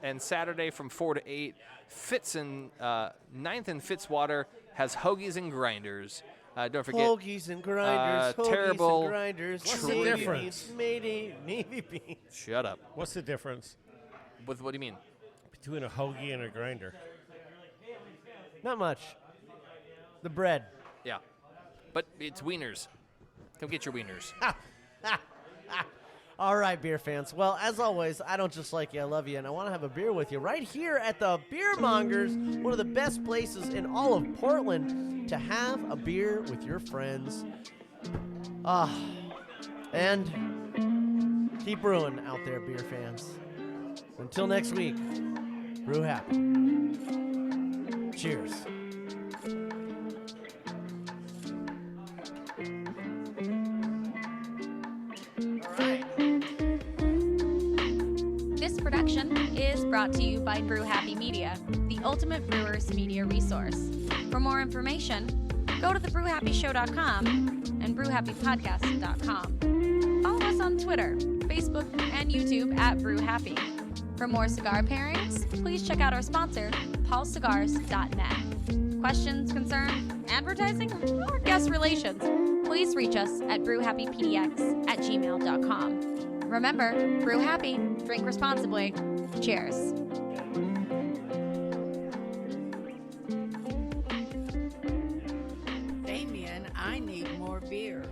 and Saturday from 4 to 8, 9th and Fitzwater has Hoagies and Grinders. Don't forget. Hoagies and grinders. Hoagies terrible. and grinders. What's the difference? Navy beans. Shut up. What's the difference What do you mean? between a hoagie and a grinder? Not much. The bread. Yeah. But it's wieners. Come get your wieners. All right, beer fans. Well, as always, I don't just like you, I love you, and I want to have a beer with you right here at the Beer Mongers, one of the best places in all of Portland to have a beer with your friends. And keep brewing out there, beer fans. Until next week, brew happy. Cheers. This production is brought to you by Brew Happy Media, the ultimate brewers media resource. For more information, go to thebrewhappyshow.com and brewhappypodcast.com. Follow us on Twitter, Facebook, and YouTube at Brew Happy. For more cigar pairings, please check out our sponsor, paulcigars.net. Questions, concerns, advertising, or guest relations, please reach us at brewhappypdx@gmail.com. Remember, brew happy, drink responsibly. Cheers. Damien, I need more beer.